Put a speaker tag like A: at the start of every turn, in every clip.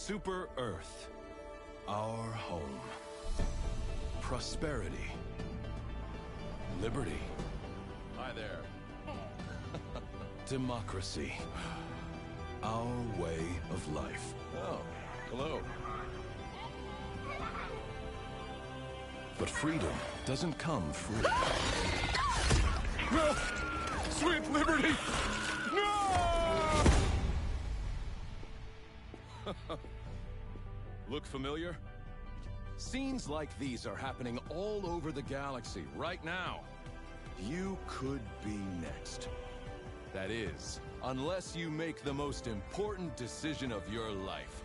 A: Super Earth. Our home. Prosperity. Liberty. Hi there. Democracy. Our way of life. Oh, hello. But freedom doesn't come free. No! Sweet liberty! No! Look familiar? Scenes like these are happening all over the galaxy right now. You could be next. That is, unless you make the most important decision of your life.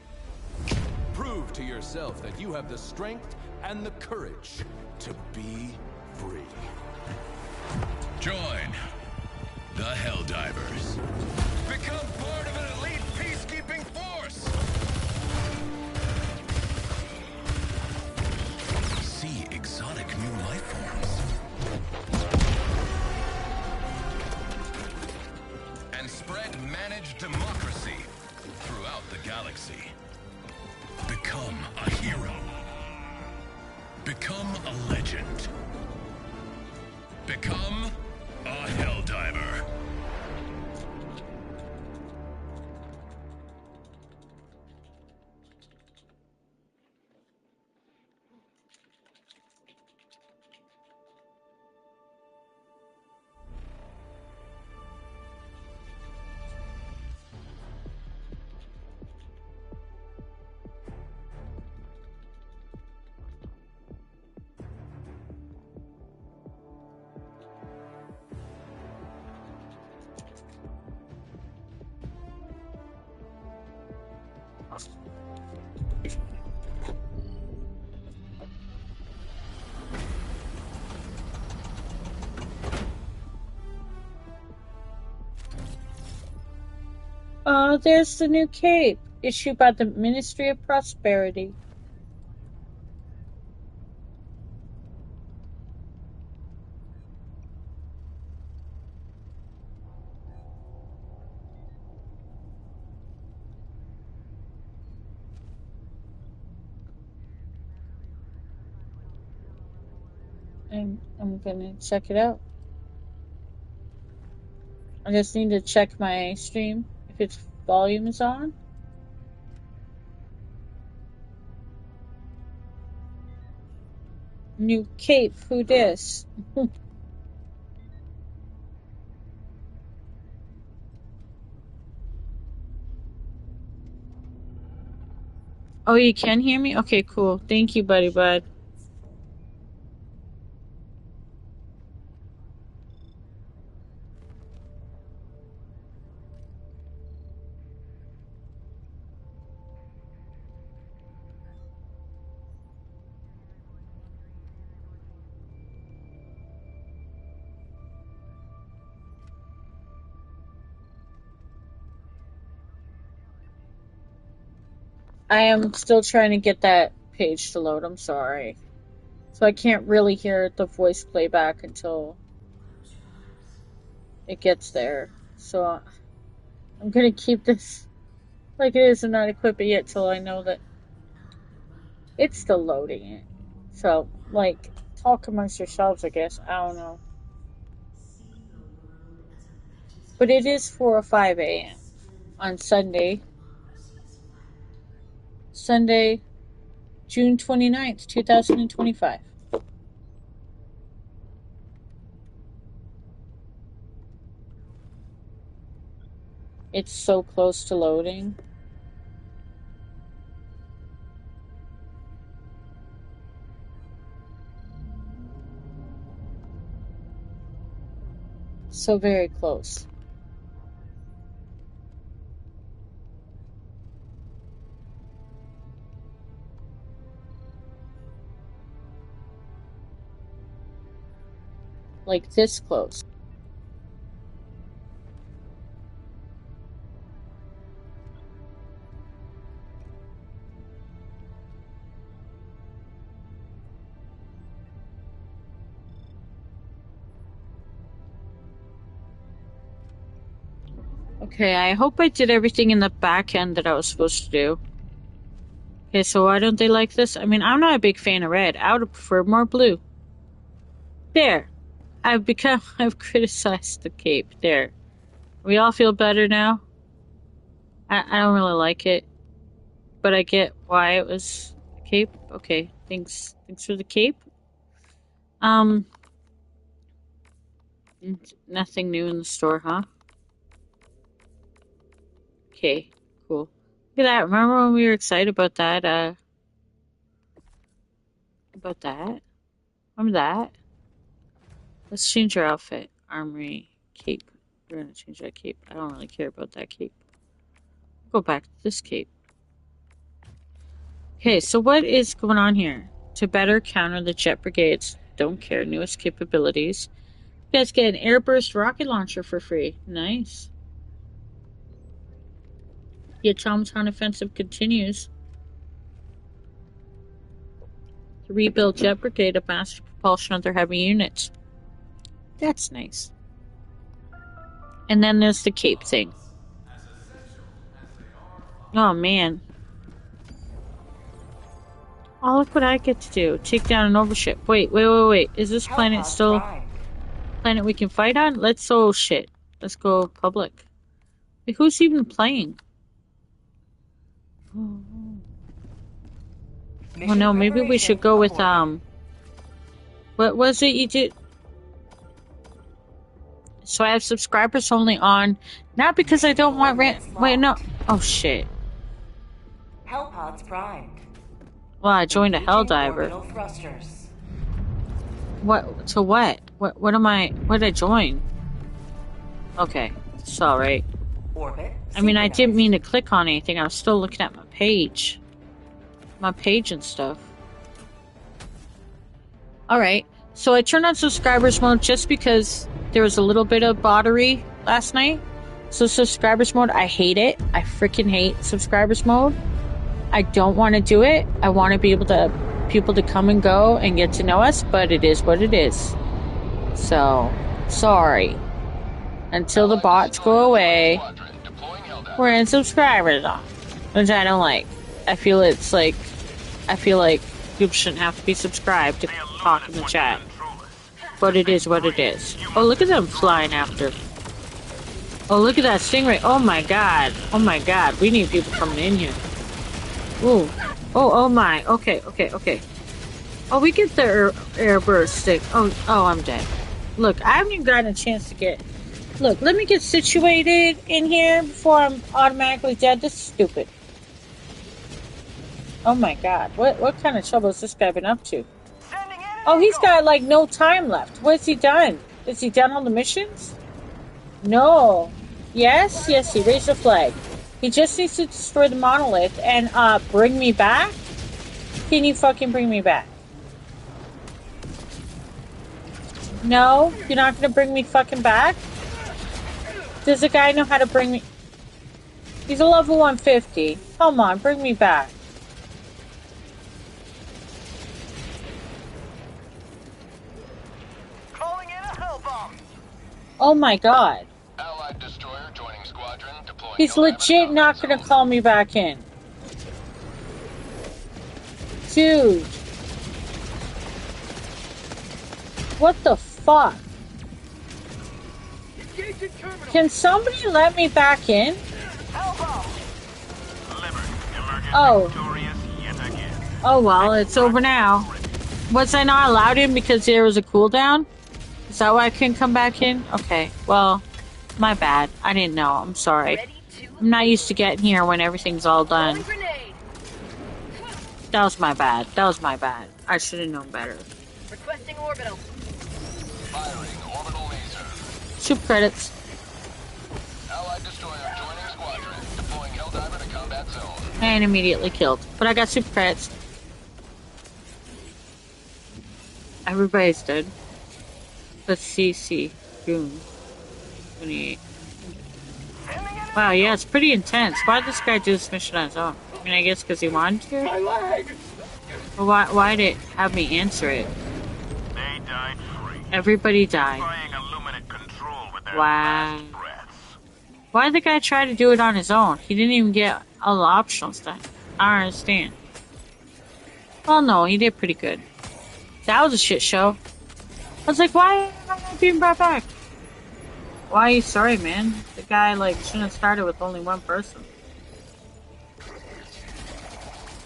A: Prove to yourself that you have the strength and the courage to be free.
B: Join the Helldivers.
A: Become part of an elite peacekeeping force!
B: See exotic new life forms. And spread managed democracy throughout the galaxy. Become a hero. Become a legend. Become a Helldiver.
C: There's the new cape, issued by the Ministry of Prosperity. And I'm gonna check it out. I just need to check my stream if its volume is on. New cape, who dis? Oh, you can hear me? Okay, cool. Thank you, buddy bud. I am still trying to get that page to load, I'm sorry. So I can't really hear the voice playback until it gets there. So I'm gonna keep this like it is and not equip it yet till I know that it's still loading it. So, like, talk amongst yourselves, I guess. I don't know. But it is 4:05 a.m. on Sunday. Sunday, June 29th, 2025. It's so close to loading. So very close. Like this close. Okay, I hope I did everything in the back end that I was supposed to do. Okay, so why don't they like this? I mean, I'm not a big fan of red. I would prefer more blue. There. I've criticized the cape. There. We all feel better now. I don't really like it. But I get why it was a cape. Okay, thanks for the cape. Nothing new in the store, huh? Okay, cool. Look at that. Remember when we were excited about that, Remember that? Let's change our outfit. Armory, cape. We're gonna change that cape. I don't really care about that cape. Go back to this cape. Okay, so what is going on here? To better counter the jet brigades. Don't care. Newest capabilities. You guys get an airburst rocket launcher for free. Nice. The automaton offensive continues. To rebuild jet brigade of master propulsion of their heavy units. That's nice. And then there's the cape thing. Oh man. Oh, look what I get to do. Take down an overship. Wait. Is this planet still planet we can fight on? Let's shit. Let's go public. Wait, who's even playing? Oh no, maybe we should go with what was it you did? So I have subscribers only on, not because I don't want wait, no. Oh shit.
D: Hellpods primed.
C: Well, I joined a Helldiver. What? To what? What am I? What did I join? Okay, it's alright. I mean, I didn't mean to click on anything. I was still looking at my page. My page and stuff. Alright, so I turned on subscribers mode just because there was a little bit of bottery last night. So subscribers mode, I hate it. I freaking hate subscribers mode. I don't want to do it. I want to be able to people to come and go and get to know us, but it is what it is. So, sorry. Until the bots go away, we're in subscribers off, which I don't like. I feel like people shouldn't have to be subscribed to talk in the chat. But it is what it is. Oh, look at them flying after. Oh, look at that stingray. Oh my god. Oh my god. We need people coming in here. Ooh. Oh my. Okay. Oh, we get the airburst stick. Oh, I'm dead. Look, I haven't even gotten a chance to get... Look, let me get situated in here before I'm automatically dead. This is stupid. Oh my god. What kind of trouble has this guy been up to? Oh, he's got like no time left. What's he done? Is he done all the missions? No. Yes, he raised the flag. He just needs to destroy the monolith and bring me back? Can you fucking bring me back? No? You're not gonna bring me fucking back? Does the guy know how to bring me... He's a level 150. Come on, bring me back.
E: Calling in a hell bomb.
C: Oh my god.
B: Allied destroyer joining squadron, deploying.
C: He's legit not gonna call me back in. Dude. What the fuck? Can somebody let me back in? Oh. Oh well, it's over now. Was I not allowed in because there was a cooldown? Is that why I couldn't come back in? Okay, well, my bad. I didn't know. I'm sorry. I'm not used to getting here when everything's all done. That was my bad. I should have known better.
D: Requesting orbital.
B: Firing orbital laser.
C: Super credits.
B: Allied destroyer joining squadron, deploying Helldiver to combat zone.
C: And immediately killed. But I got super credits. Everybody's dead. Let's see. June 28. Wow, yeah, it's pretty intense. Why did this guy do this mission on his own? I mean, I guess because he wanted to?
E: My leg.
C: Well, why did it have me answer it?
E: They died free.
C: Everybody died.
E: Trying illuminate control with their
C: Wow.
E: last breaths.
C: Why did the guy try to do it on his own? He didn't even get all the optional stuff. I don't understand. Well, no, he did pretty good. That was a shit show. I was like, why am I not being brought back? Why are you sorry, man? The guy, like, shouldn't have started with only one person.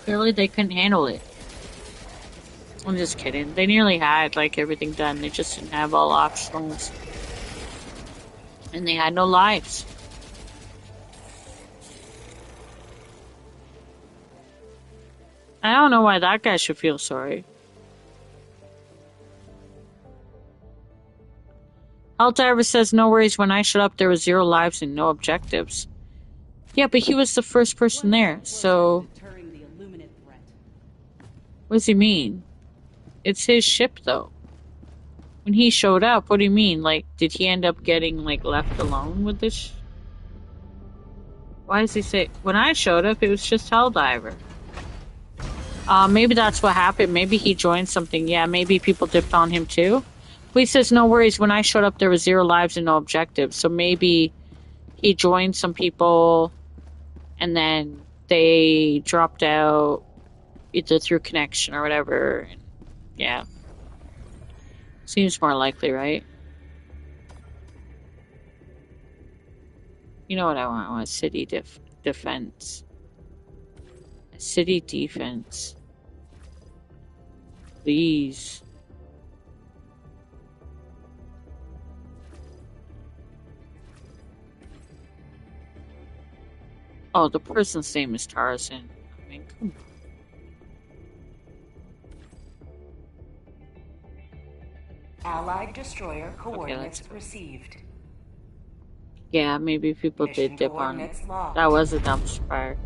C: Clearly, they couldn't handle it. I'm just kidding. They nearly had, like, everything done. They just didn't have all optionals. And they had no lives. I don't know why that guy should feel sorry. Helldivers says, no worries, when I showed up there was 0 lives and no objectives. Yeah, but he was the first person there, so... What does he mean? It's his ship, though. When he showed up, what do you mean? Like, did he end up getting, like, left alone with this? Why does he say... When I showed up, it was just Helldiver. Maybe that's what happened. Maybe he joined something. Yeah, maybe people dipped on him, too. But he says, no worries, when I showed up, there was 0 lives and no objectives. So maybe he joined some people, and then they dropped out, either through connection or whatever. Yeah. Seems more likely, right? You know what I want? I want a city defense. A city defense. Please. Oh, the person's name is Tarzan. I mean, come on.
D: Allied destroyer coordinates received.
C: Yeah, maybe people
D: Mission
C: did dip on him.
D: coordinates locked.
C: That was a dumpster fire.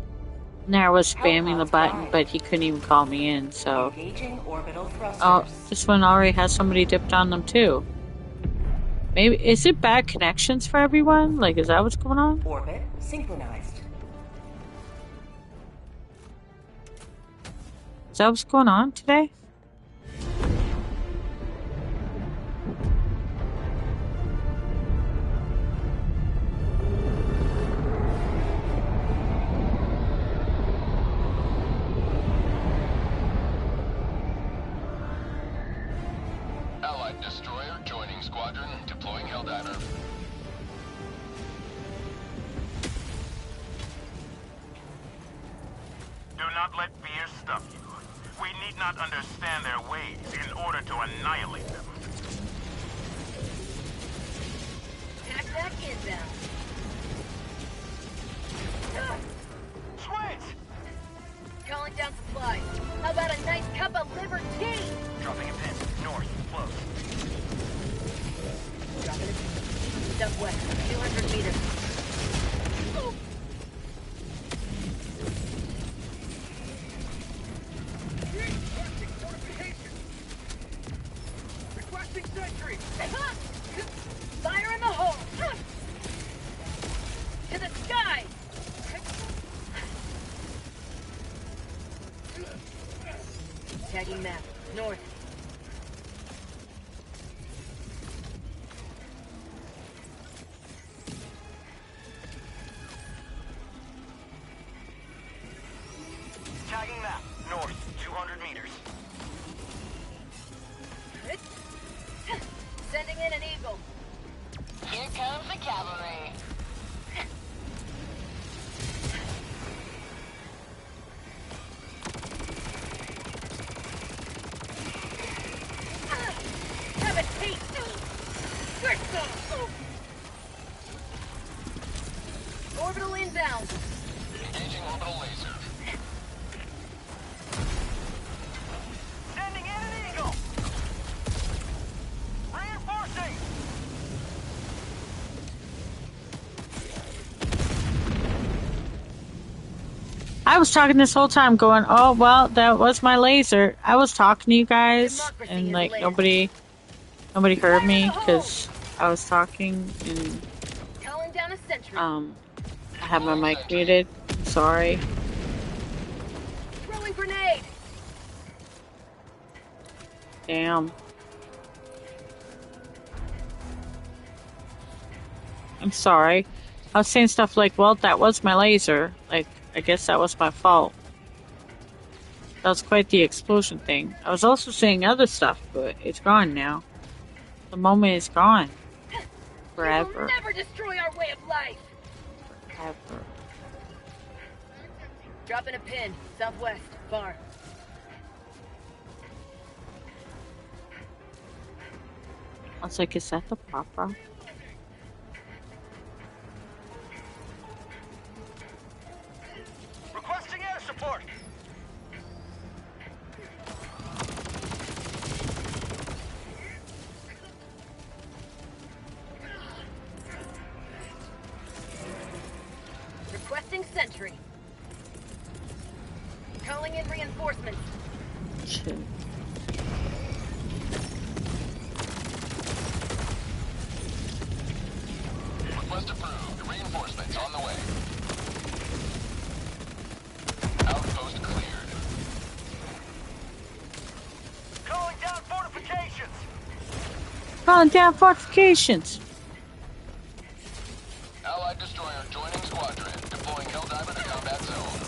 C: And there I was spamming the button, but he couldn't even call me in, so...
D: Engaging orbital thrusters.
C: Oh, this one already has somebody dipped on them, too. Maybe... Is it bad connections for everyone? Like, is that what's going on?
D: Orbit synchronized.
C: Is that what's going on today?
B: Allied destroyer joining squadron, deploying Helldiver.
E: Do not let fear stop you. We need not understand their ways in order to annihilate them.
D: Pack back inbound.
E: Switch!
D: Calling down supplies. How about a nice cup of liver tea?
E: Dropping a pin. North. Close.
D: Dropping a pin. Dump west. 200 meters.
E: Requesting sentry!
D: Fire in the hole! To the sky! Tagging map. North.
E: Tagging map. North. 200 meters.
D: Sending in an eagle.
B: Here comes the cavalry.
D: Have a taste! Orbital inbound.
B: Engaging orbital laser.
E: Sending in an eagle! Reinforcing!
C: I was talking this whole time going, oh, well, that was my laser. I was talking to you guys, and, like, nobody heard me, because I was talking, and,
D: Calling down a sentry.
C: I had my mic muted. Sorry.
D: Throwing grenade.
C: Damn. I'm sorry. I was saying stuff like, well, that was my laser. Like, I guess that was my fault. That was quite the explosion thing. I was also saying other stuff, but it's gone now. The moment is gone. Forever.
D: You will never destroy our way of life.
C: Forever.
D: Dropping a pin, southwest, far.
C: I was like, is that the papa?
E: Requesting air support.
D: Requesting sentry. Calling in reinforcements.
C: Shit.
B: Request approved. Reinforcements on the way. Outpost cleared.
E: Calling down fortifications.
C: Calling down fortifications.
B: Allied destroyer joining squadron. Deploying Helldiver to combat zone.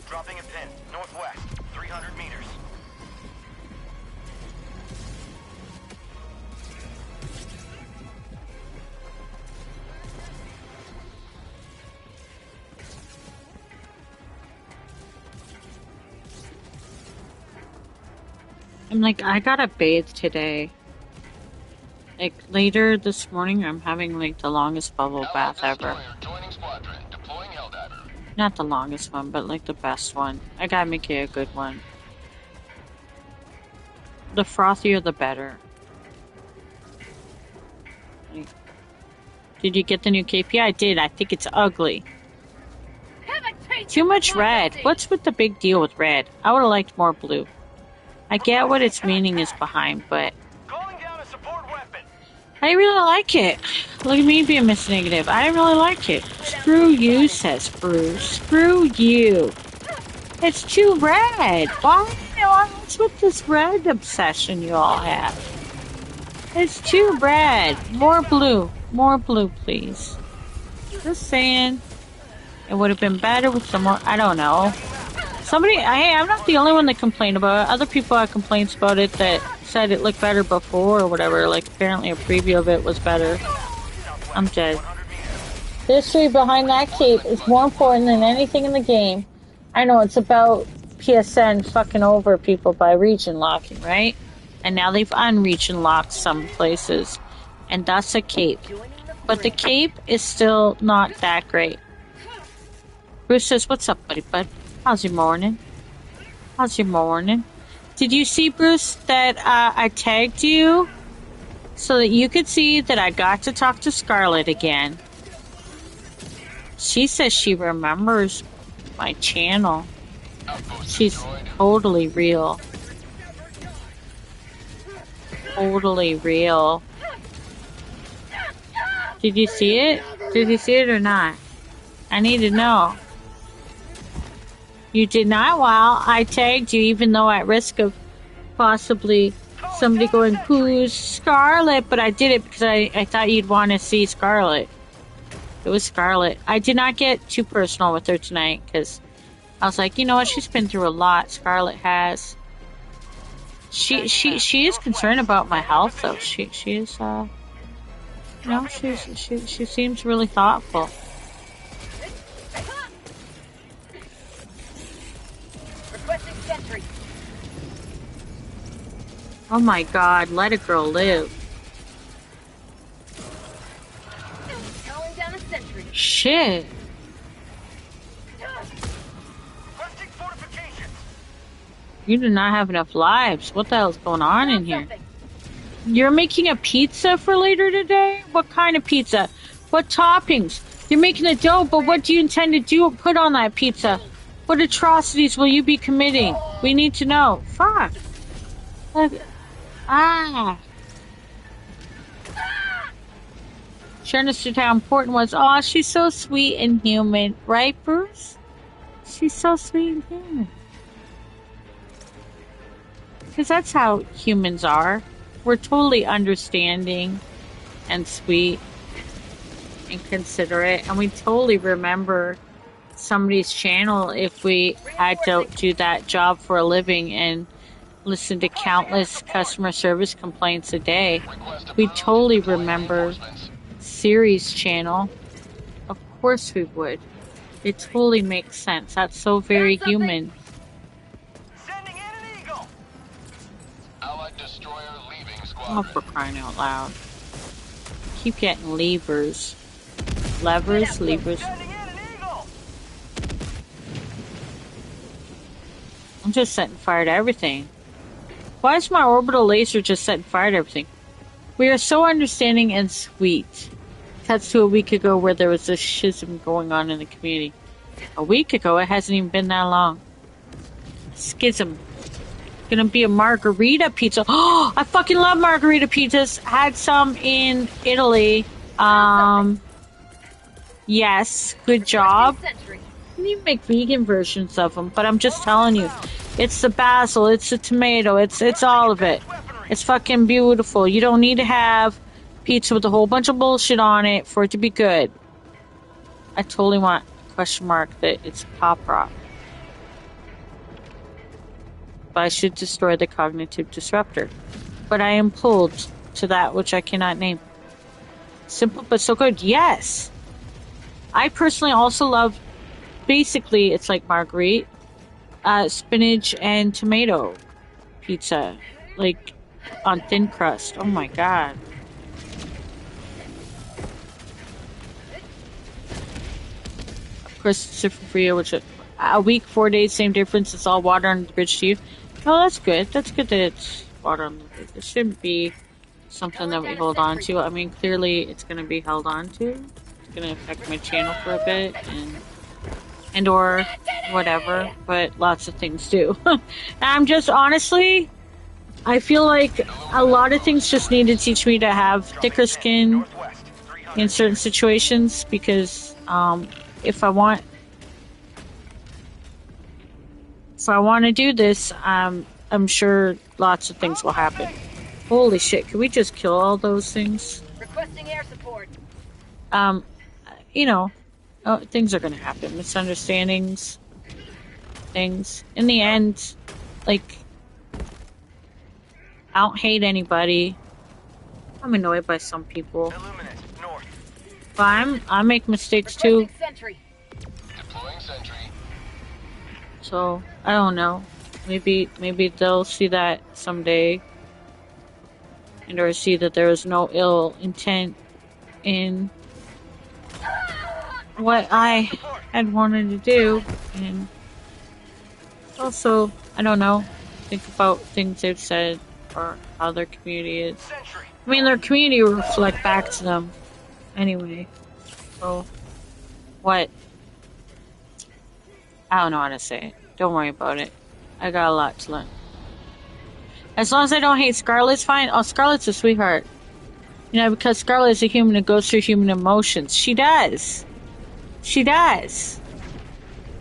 E: Dropping a pin. Northwest. 300 meters.
C: I'm like, I gotta bathe today. Like, later this morning, I'm having, like, the longest bubble bath ever.
B: Joining squadron. Deploying Helldiver.
C: Not the longest one, but, like, the best one. I gotta make it a good one. The frothier, the better. Like, did you get the new cape? Yeah, I did. I think it's ugly. Too much red. What's with the big deal with red? I would've liked more blue. I get what its meaning is behind, but
E: Calling down a support weapon.
C: I didn't really like it. Look at me being Miss Negative. I didn't really like it. Screw you, says Bruce. Screw you. It's too red. What's with this red obsession you all have? It's too red. More blue. More blue, please. Just saying. It would have been better with some more. I don't know. Somebody, hey, I'm not the only one that complained about it. Other people had complaints about it that said it looked better before or whatever. Like, apparently a preview of it was better. I'm dead. The history behind that cape is more important than anything in the game. I know it's about PSN fucking over people by region locking, right? And now they've unregion locked some places. And that's a cape. But the cape is still not that great. Bruce says, what's up, buddy bud? How's your morning? How's your morning? Did you see, Bruce, that I tagged you so that you could see that I got to talk to Scarlet again? She says she remembers my channel. She's totally real. Totally real. Did you see it? Did you see it or not? I need to know. You did not? Well, I tagged you, even though at risk of possibly somebody going, who's Scarlet? But I did it because I thought you'd want to see Scarlet. It was Scarlet. I did not get too personal with her tonight because I was like, you know what? She's been through a lot. Scarlet has. She is concerned about my health, though. She is, you know, she seems really thoughtful. Oh my god, let a girl live. Shit. You do not have enough lives. What the hell's going on in here? You're making a pizza for later today? What kind of pizza? What toppings? You're making a dough, but what do you intend to do? Put on that pizza? What atrocities will you be committing? We need to know. Fuck. She understood how important it was. Oh, she's so sweet and human. Right, Bruce? She's so sweet and human. Because that's how humans are. We're totally understanding and sweet and considerate, and we totally remember somebody's channel if we had to do that job for a living and listen to countless customer service complaints a day. We totally remember Siri's channel. Of course we would. It totally makes sense. That's so very human.
E: Sending in an eagle.
B: Allied destroyer leaving
C: Oh,
B: squadron.
C: for crying out loud. Keep getting levers. Levers, levers.
E: Sending in an eagle.
C: I'm just setting fire to everything. Why is my orbital laser just setting fire to everything? We are so understanding and sweet. Cuts to a week ago where there was a schism going on in the community. A week ago? It hasn't even been that long. Schism. Gonna be a margarita pizza. Oh, I fucking love margarita pizzas. Had some in Italy. Yes, good job.
D: Sentry.
C: You need to make vegan versions of them, but I'm just telling you, it's the basil, it's the tomato, it's all of it. It's fucking beautiful. You don't need to have pizza with a whole bunch of bullshit on it for it to be good. I totally want question mark that it's pop rock. But I should destroy the cognitive disruptor. But I am pulled to that which I cannot name. Simple but so good. Yes! I personally also love, basically, it's like marguerite, spinach and tomato pizza. Like, on thin crust. Oh my god. Of course, it's different for you, which a week, 4 days, same difference. It's all water on the bridge to you. Oh, that's good. That's good that it's water on the bridge. It shouldn't be something that we hold on to. I mean, clearly it's going to be held on to. It's going to affect my channel for a bit and or whatever, but lots of things do. I'm just, honestly, I feel like a lot of things just need to teach me to have thicker skin in certain situations because if I want to do this, I'm sure lots of things will happen. Holy shit, can we just kill all those things?
D: Requesting air support.
C: You know, things are gonna happen. Misunderstandings, things. In the end, like, I don't hate anybody. I'm annoyed by some people.
E: Illuminate north.
C: But I make mistakes too.
D: Requesting sentry.
B: Deploying sentry.
C: So, I don't know. Maybe they'll see that someday. And or see that there was no ill intent in what I had wanted to do. And also, I don't know, think about things they've said or how their community is.
E: Sentry.
C: I mean, their community will reflect back to them anyway. So, what? I don't know how to say it. Don't worry about it. I got a lot to learn. As long as I don't hate Scarlet's fine. Oh, Scarlet's a sweetheart. You know, because Scarlet is a human who goes through human emotions. She does. She does.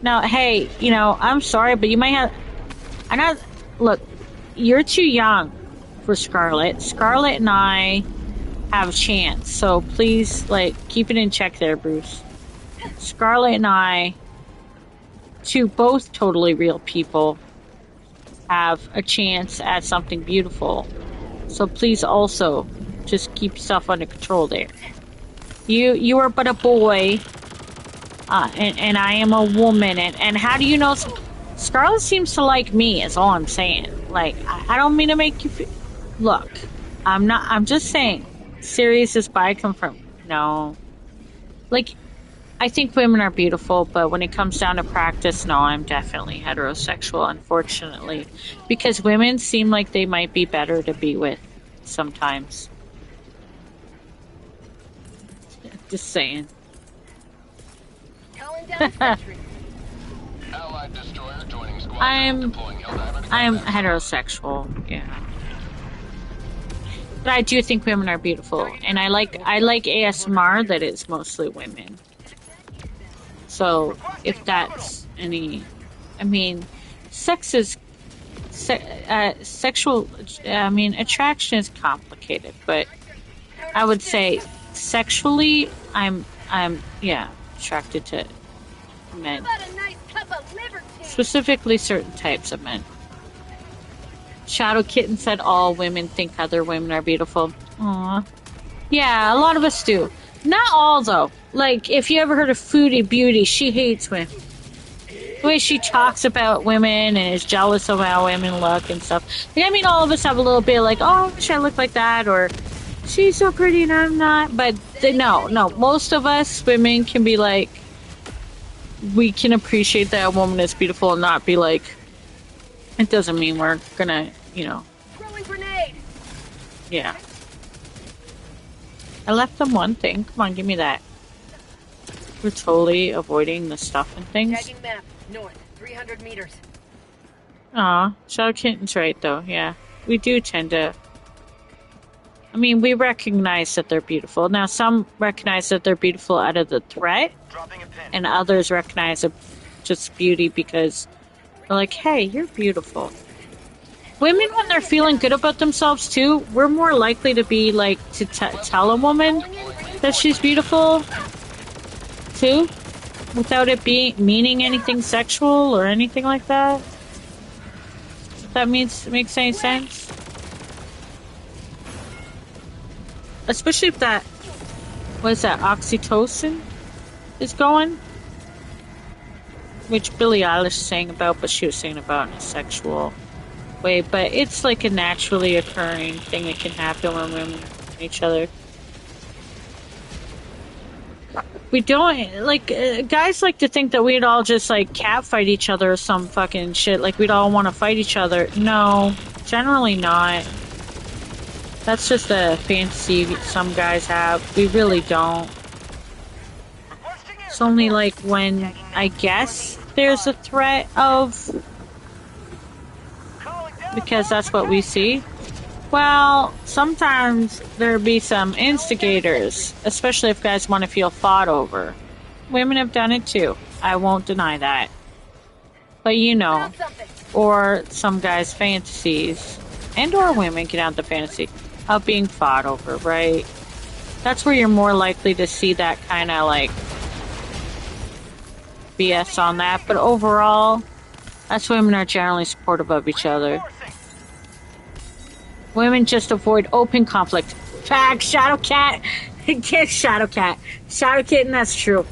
C: Now, hey, you know, I'm sorry, but you might have... Look, you're too young for Scarlet. Scarlet and I have a chance. So please, like, keep it in check there, Bruce. Scarlet and I, two both totally real people, have a chance at something beautiful. So please also just keep yourself under control there. You are but a boy, and I am a woman. And how do you know? Scarlet seems to like me. Is all I'm saying. Like, I don't mean to make you feel. Look, I'm just saying. Sirius is bi confirmed. No, like, I think women are beautiful, but when it comes down to practice, no, I'm definitely heterosexual, unfortunately. Because women seem like they might be better to be with sometimes. Just saying.
D: Calling down sentry.
B: Allied destroyer joining squadron. Deploying Helldiver to
C: I'm
B: combat.
C: heterosexual, yeah. But I do think women are beautiful, and I like ASMR that is mostly women. So if that's any, I mean, sexual. I mean, attraction is complicated, but I would say sexually, yeah, attracted to men.
D: How about a nice cup of liver tea?
C: Specifically certain types of men. Shadow Kitten said all women think other women are beautiful. Aww. Yeah, a lot of us do. Not all, though. Like, if you ever heard of Foodie Beauty, she hates women. The way she talks about women and is jealous of how women look and stuff. Like, I mean, all of us have a little bit like, oh, I wish I looked like that, or she's so pretty and I'm not. But no, most of us women can be like, we can appreciate that a woman is beautiful and not be like, it doesn't mean we're gonna,
D: Throwing grenade.
C: yeah. I left them one thing. Come on, give me that. We're totally avoiding the stuff and things.
D: Tagging map. North. 300 meters.
C: Aw, Shadow Kitten's right, though. Yeah. We do tend to... I mean, we recognize that they're beautiful. Now, some recognize that they're beautiful out of the threat, and others recognize just beauty because they're like, hey, you're beautiful. Women, when they're feeling good about themselves, too, we're more likely to be, like, to tell a woman that she's beautiful, too, without it meaning anything sexual or anything like that. If that makes any sense. Especially if that, what is that, oxytocin is going? Which Billie Eilish sang about, but she was saying about in a sexual way. But it's like a naturally occurring thing that can happen when women meet each other. We don't, like, guys like to think that we'd all just, like, catfight each other or some fucking shit. Like, we'd all want to fight each other. No, generally not. That's just a fantasy some guys have. We really don't. It's only, like, when, I guess, there's a threat of... Because that's what we see. Well, sometimes there be some instigators, especially if guys want to feel fought over. Women have done it too. I won't deny that. But or some guys' fantasies, and or women get out the fantasy of being fought over, right? That's where you're more likely to see that kind of like BS on that. But overall, us women are generally supportive of each other. Women just avoid open conflict. Fact, Shadow Cat. Shadow Cat. Shadow Kitten, that's true.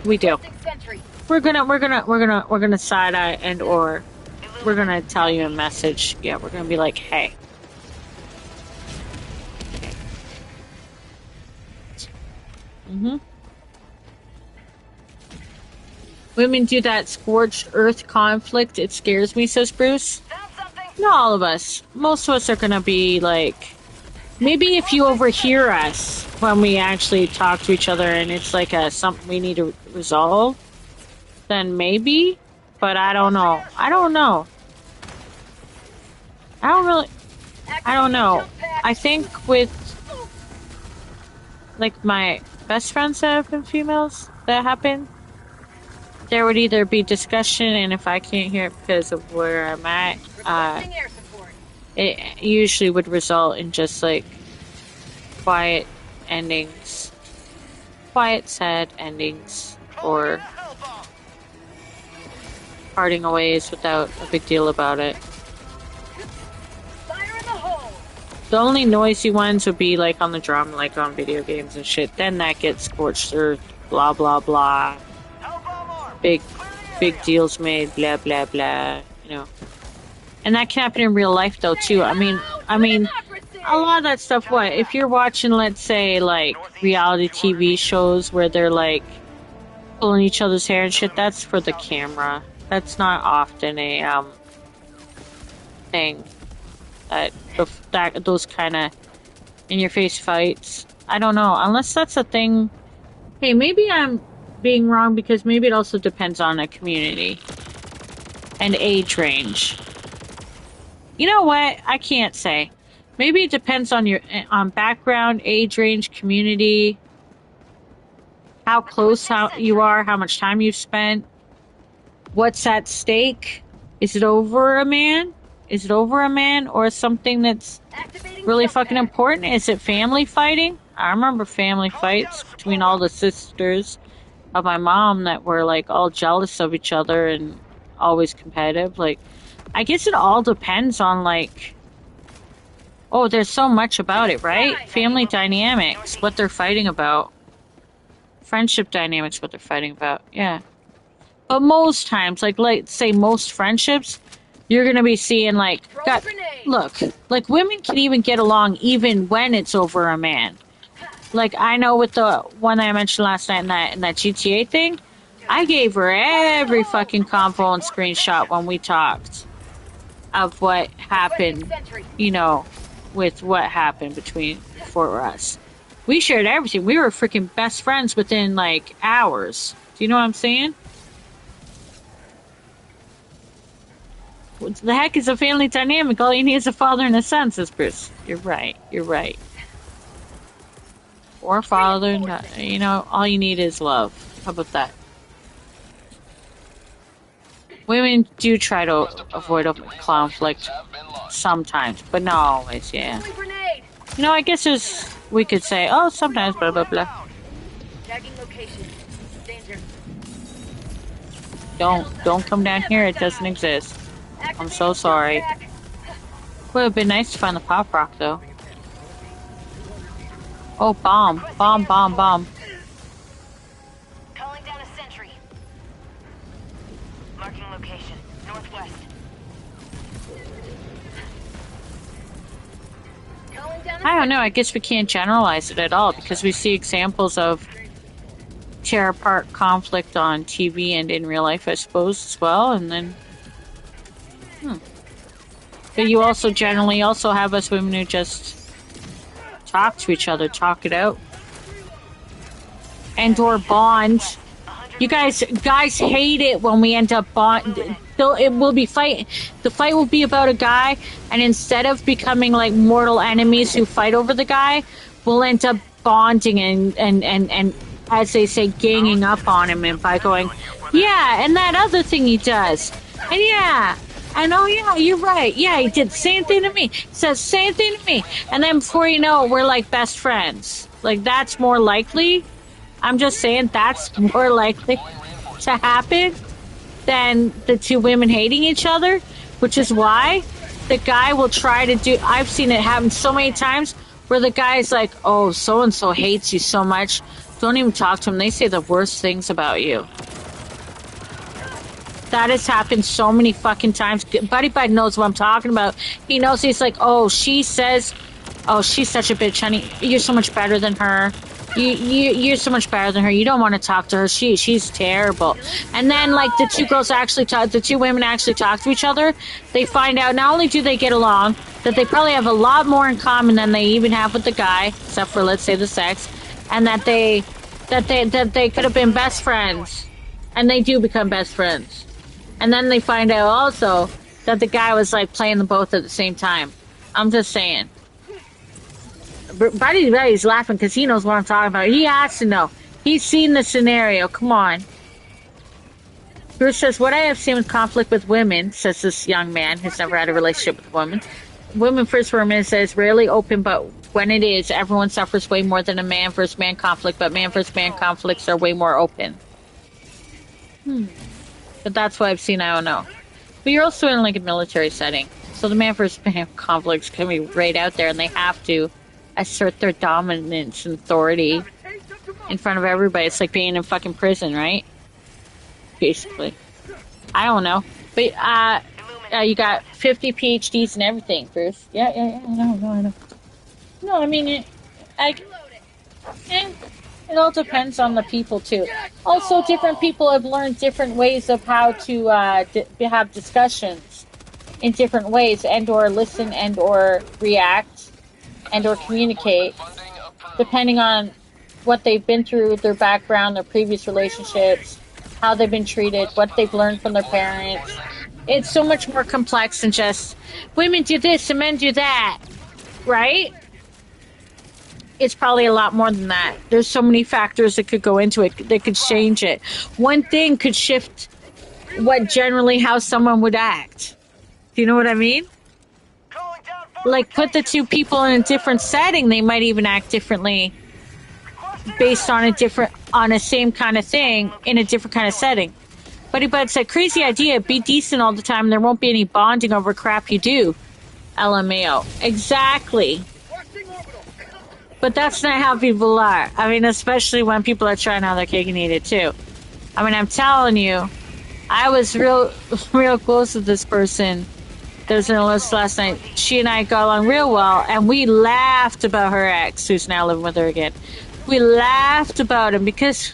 C: We do. We're gonna side eye and or we're gonna tell you a message. Yeah, we're gonna be like, hey. Women do that scorched earth conflict. It scares me, says Bruce. Not all of us. Most of us are gonna be like, maybe if you overhear us when we actually talk to each other and it's like something we need to resolve, then maybe. But I don't know. I don't know. I think with like my best friends that have been females that happen, there would either be discussion, and if I can't hear it because of where I'm at, it usually would result in just like quiet endings, sad endings, or parting ways without a big deal about it. The only noisy ones would be like on the drum, like on video games and shit. Then that gets scorched earth, blah blah blah. Big deals made, blah blah blah. And that can happen in real life though too. I mean, a lot of that stuff. What if you're watching, let's say, like reality TV shows where they're like pulling each other's hair and shit? That's for the camera. That's not often a thing. Those kind of in-your-face fights. I don't know, unless that's a thing. Hey, maybe I'm being wrong because maybe it also depends on a community and age range. You know what? I can't say. Maybe it depends on your background, age range, community, how close you are, how much time you've spent, what's at stake. Is it over a man? Or something that's really fucking important? Is it family fighting? I remember family fights between all the sisters of my mom that were like all jealous of each other and always competitive. Like, I guess it all depends on like, oh, there's so much about it, right? Family dynamics, what they're fighting about. Friendship dynamics, what they're fighting about. Yeah. But most times, like say most friendships, you're gonna be seeing like, God, look, like women can even get along even when it's over a man. Like I know with the one I mentioned last night in that GTA thing, I gave her every fucking convo and screenshot when we talked of what happened, you know, with what happened between for us. We shared everything. We were freaking best friends within like hours. Do you know what I'm saying? What the heck is a family dynamic? All you need is a father and a son, says Bruce. You're right. You're right. Or a father, you know, all you need is love. How about that? Women do try to avoid open conflict sometimes, but not always, yeah. You know, I guess we could say, oh, sometimes, blah, blah, blah.
D: Tagging location. Danger.
C: Don't come down here, it doesn't exist. I'm so sorry. Would have been nice to find the pop rock, though. Oh, bomb. Bomb, bomb, bomb.
D: Calling down a sentry. Marking location. Northwest. Calling down
C: I don't know, I guess we can't generalize it at all because we see examples of tear apart conflict on TV and in real life, I suppose, as well, and then... But you also generally also have us women who just talk to each other, talk it out. And or bond. You guys hate it when we end up bond. It will be fight. The fight will be about a guy, and instead of becoming like mortal enemies who fight over the guy, we'll end up bonding and as they say, ganging up on him and by going, yeah, and that other thing he does, and yeah. And oh yeah, you're right. Yeah, he did the same thing to me. Says same thing to me. And then before you know it, we're like best friends. Like that's more likely. I'm just saying that's more likely to happen than the two women hating each other, which is why the guy will try to do. I've seen it happen so many times where the guy's like, oh, so and so hates you so much. Don't even talk to him. They say the worst things about you. That has happened so many fucking times. Buddy Bud knows what I'm talking about. He knows. He's like, oh, she says, oh, she's such a bitch, honey. You're so much better than her. You're so much better than her. You don't want to talk to her. She's terrible. And then, like, the two women actually talk to each other. They find out not only do they get along, that they probably have a lot more in common than they even have with the guy, except for, let's say, the sex, and that they could have been best friends, and they do become best friends. And then they find out also that the guy was like playing them both at the same time. I'm just saying. Buddy's laughing because he knows what I'm talking about. He has to know. He's seen the scenario. Come on. Bruce says, what I have seen with conflict with women, says this young man who's never had a relationship with a woman. Women first for a minute says rarely open, but when it is, everyone suffers way more than a man versus man conflict, but man versus man conflicts are way more open. But that's what I've seen, I don't know. But you're also in like a military setting. So the man versus man conflicts can be right out there and they have to assert their dominance and authority in front of everybody. It's like being in fucking prison, right? Basically. I don't know. But you got 50 PhDs and everything, Bruce. Yeah, I know. No, I mean, it all depends on the people, too. Also, different people have learned different ways of how to have discussions in different ways, and or listen, and or react, and or communicate, depending on what they've been through, their background, their previous relationships, how they've been treated, what they've learned from their parents. It's so much more complex than just, women do this and men do that, right? It's probably a lot more than that. There's so many factors that could go into it that could change it. One thing could shift how someone would act. Do you know what I mean? Like, put the two people in a different setting, they might even act differently based on a same kind of thing in a different kind of setting. But it's a crazy idea. Be decent all the time. There won't be any bonding over crap you do. LMAO. Exactly. But that's not how people are. I mean, especially when people are trying how their cake and eat it too. I mean, I'm telling you, I was real close with this person that was in the list last night. She and I got along real well, and we laughed about her ex, who's now living with her again. We laughed about him because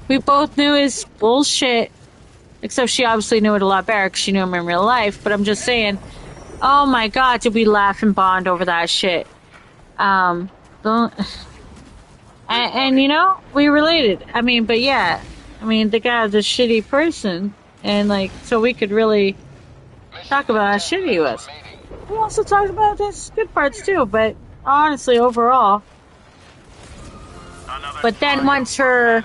C: we both knew his bullshit. Except she obviously knew it a lot better because she knew him in real life. But I'm just saying, oh my God, did we laugh and bond over that shit? And you know, we related. I mean, but yeah, I mean, the guy was a shitty person, and like, so we could really talk about how shitty he was. We also talked about his good parts too, but honestly, overall. But then once her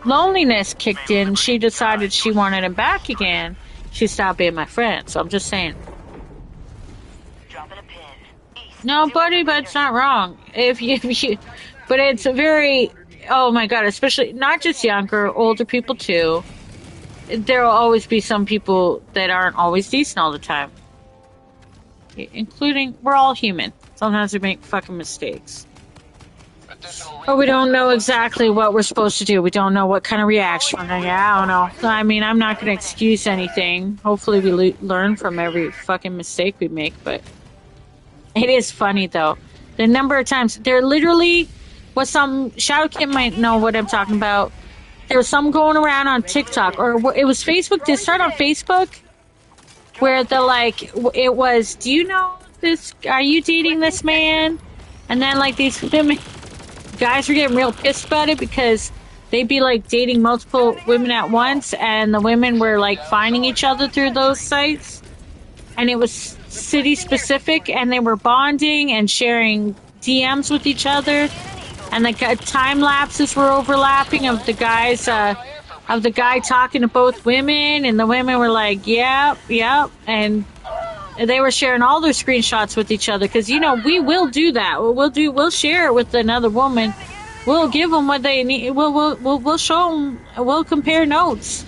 C: loneliness kicked in, she decided she wanted him back again. She stopped being my friend. So I'm just saying. No, buddy, but it's not wrong. If you, but it's a very, oh my God, especially not just younger, older people too. There will always be some people that aren't always decent all the time. Including, we're all human. Sometimes we make fucking mistakes. But we don't know exactly what we're supposed to do. We don't know what kind of reaction we're going to get. I don't know. I mean, I'm not going to excuse anything. Hopefully we learn from every fucking mistake we make, but it is funny, though. The number of times, there literally was some, Shadow Kim might know what I'm talking about. There was some going around on TikTok, or it was Facebook. Did it start on Facebook? Where the, like, it was, do you know this, are you dating this man? And then, like, these women, guys were getting real pissed about it because they'd be, like, dating multiple women at once, and the women were, like, finding each other through those sites. And it was city-specific, and they were bonding and sharing DMs with each other. And the time lapses were overlapping of the guys, of the guy talking to both women, and the women were like, yep, and they were sharing all their screenshots with each other, because, you know, we will do that. We'll share it with another woman. We'll give them what they need. We'll show them. We'll compare notes.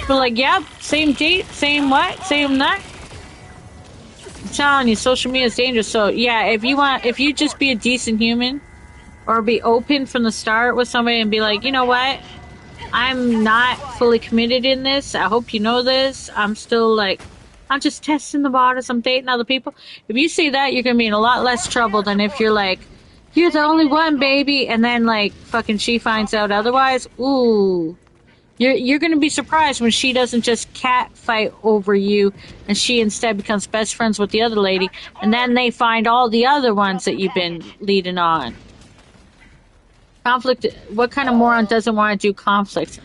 C: We're like, yep, same date, same what, same that. I'm telling you, social media is dangerous. So yeah, if you just be a decent human, or be open from the start with somebody and be like, you know what, I'm not fully committed in this. I hope you know this. I'm still like, I'm just testing the waters. I'm dating other people. If you say that, you're going to be in a lot less trouble than if you're like, you're the only one, baby. And then like fucking she finds out otherwise. Ooh, you're going to be surprised when she doesn't just cat fight over you and she instead becomes best friends with the other lady. And then they find all the other ones that you've been leading on. Conflict, what kind of moron doesn't want to do conflict?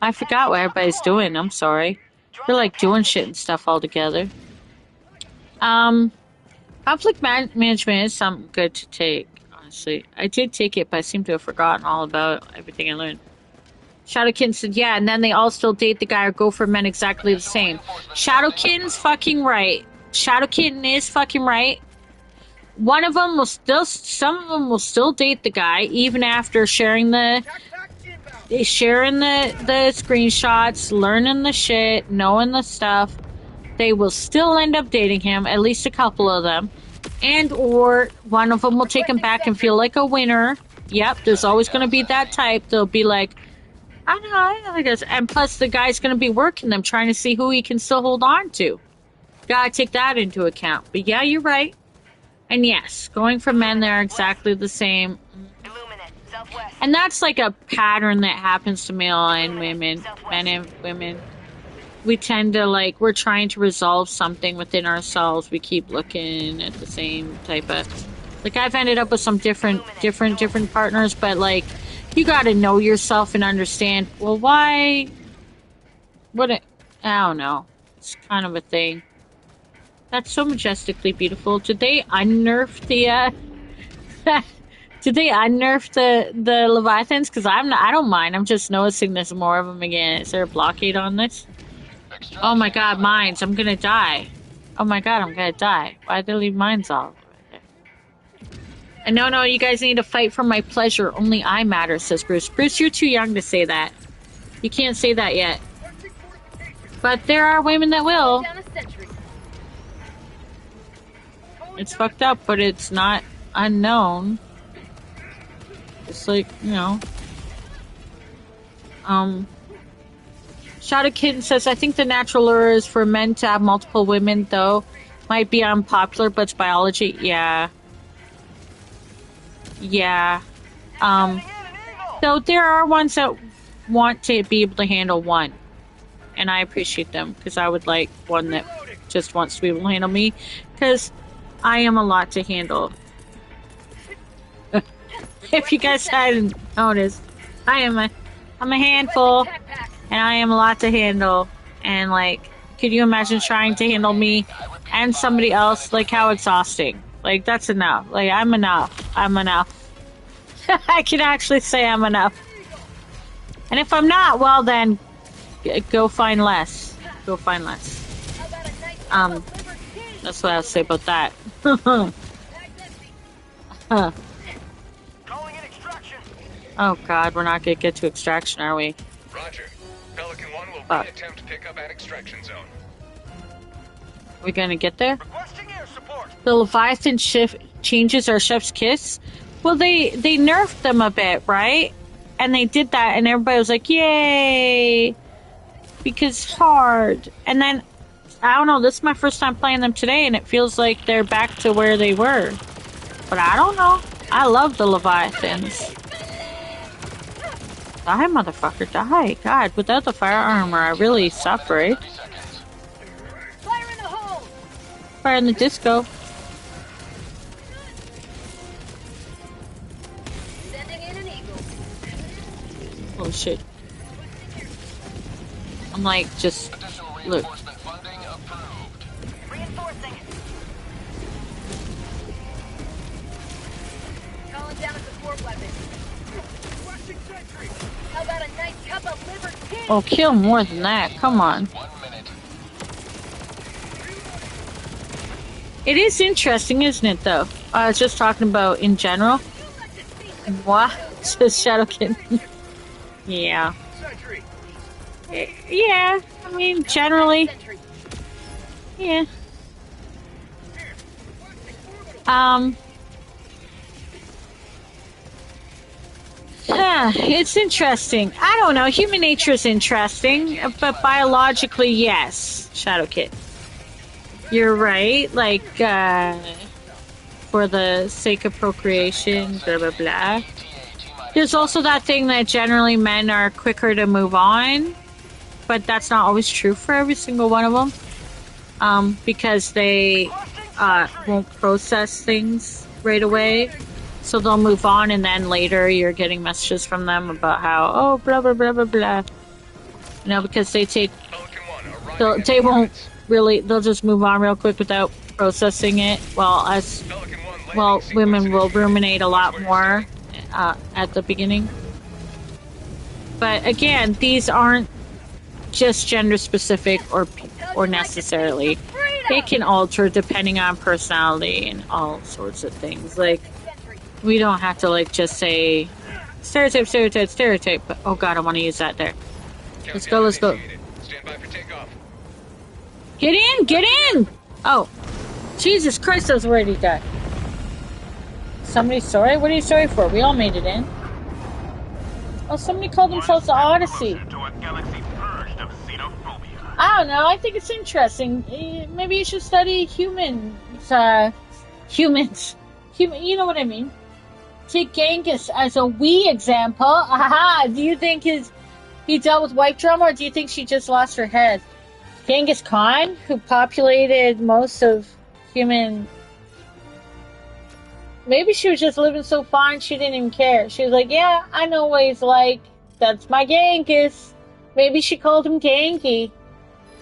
C: I forgot what everybody's doing. I'm sorry. They're like doing shit and stuff all together. Conflict management is something good to take, honestly. I did take it, but I seem to have forgotten all about everything I learned. Shadowkin said, yeah, and then they all still date the guy or go for men exactly the same. Shadowkin's fucking right. Shadowkin is fucking right. One of them will still, some of them will still date the guy even after sharing the screenshots, learning the shit, knowing the stuff. They will still end up dating him, at least a couple of them. And or one of them will take him back and feel like a winner. Yep, there's always going to be that type. They'll be like, I know, I guess. And plus the guy's going to be working them, trying to see who he can still hold on to. Gotta take that into account. But yeah, you're right. And yes, going for men, they're exactly the same. And that's like a pattern that happens to male and women, men and women. We tend to like, we're trying to resolve something within ourselves. We keep looking at the same type of, like I've ended up with some different partners, but like, you gotta know yourself and understand, well, why, I don't know. It's kind of a thing. That's so majestically beautiful. Did they unnerf the the Leviathans? Because I don't mind. I'm just noticing there's more of them again. Is there a blockade on this? Oh my god, mines. I'm gonna die. Oh my god, I'm gonna die. Why'd they leave mines all over there? No, you guys need to fight for my pleasure. Only I matter, says Bruce. Bruce, you're too young to say that. You can't say that yet. But there are women that will.
D: Down a sentry.
C: It's fucked up, but it's not unknown. It's like, you know. Shadow Kitten says, I think the natural lure is for men to have multiple women, though. Might be unpopular, but it's biology. Yeah. Yeah. Though there are ones that want to be able to handle one. And I appreciate them, because I would like one that just wants to be able to handle me. Because I am a lot to handle. If you guys hadn't noticed, I'm a handful, and I am a lot to handle. And like, could you imagine trying to handle me and somebody else? Like, how exhausting. Like, that's enough. Like, I'm enough. I'm enough. I can actually say I'm enough. And if I'm not, well then, go find less. Go find less. That's what I would say about that. Huh. Oh god, we're not gonna get to extraction, are we?
B: Roger. Pelican 1 will attempt pickup at extraction zone.
C: We gonna get there?
E: Requesting air support.
C: The Leviathan shift changes our chef's kiss. Well, they nerfed them a bit, right? And they did that, and everybody was like, "Yay!" Because hard. And then I don't know. This is my first time playing them today, and it feels like they're back to where they were. But I don't know. I love the Leviathans. Die, motherfucker, die. God, without the fire armor, I really suffer, eh?
D: Fire in the hole!
C: Fire in the disco.
D: Sending in an eagle.
C: Oh, shit. I'm like, just...
B: Additional
C: Look.
B: reinforcement funding approved.
D: Reinforcing. Calling down a support weapon. How about a nice cup of liver tea?
C: Oh, kill more than that. Come on.
B: 1 minute.
C: It is interesting, isn't it, though? I was just talking about in general. What? Says Shadowkin. Yeah. Yeah, I mean, generally. Yeah. It's interesting. I don't know. Human nature is interesting, but biologically, yes. Shadow Kid. You're right. Like, for the sake of procreation, blah, blah, blah. There's also that thing that generally men are quicker to move on, but that's not always true for every single one of them. Because they won't process things right away. So they'll move on, and then later you're getting messages from them about how, oh, blah, blah, blah, blah, blah. You know, because they won't really, they'll just move on real quick without processing it, while women will ruminate a lot more at the beginning. But again, these aren't just gender specific or necessarily. They can alter depending on personality and all sorts of things. Like, we don't have to like just say stereotype, but oh god, I want to use that there. Let's go.
B: Stand by for takeoff.
C: Get in! Oh, Jesus Christ, I was ready to die. Somebody sorry? What are you sorry for? We all made it in. Oh, somebody called themselves the Odyssey.
E: To a galaxy purged of xenophobia.
C: I don't know, I think it's interesting. Maybe you should study humans. You know what I mean? Take Genghis as a Wii example. Aha! Do you think he dealt with white drum, or do you think she just lost her head? Genghis Khan, who populated most of human... Maybe she was just living so fine she didn't even care. She was like, yeah, I know what he's like. That's my Genghis. Maybe she called him Gengy.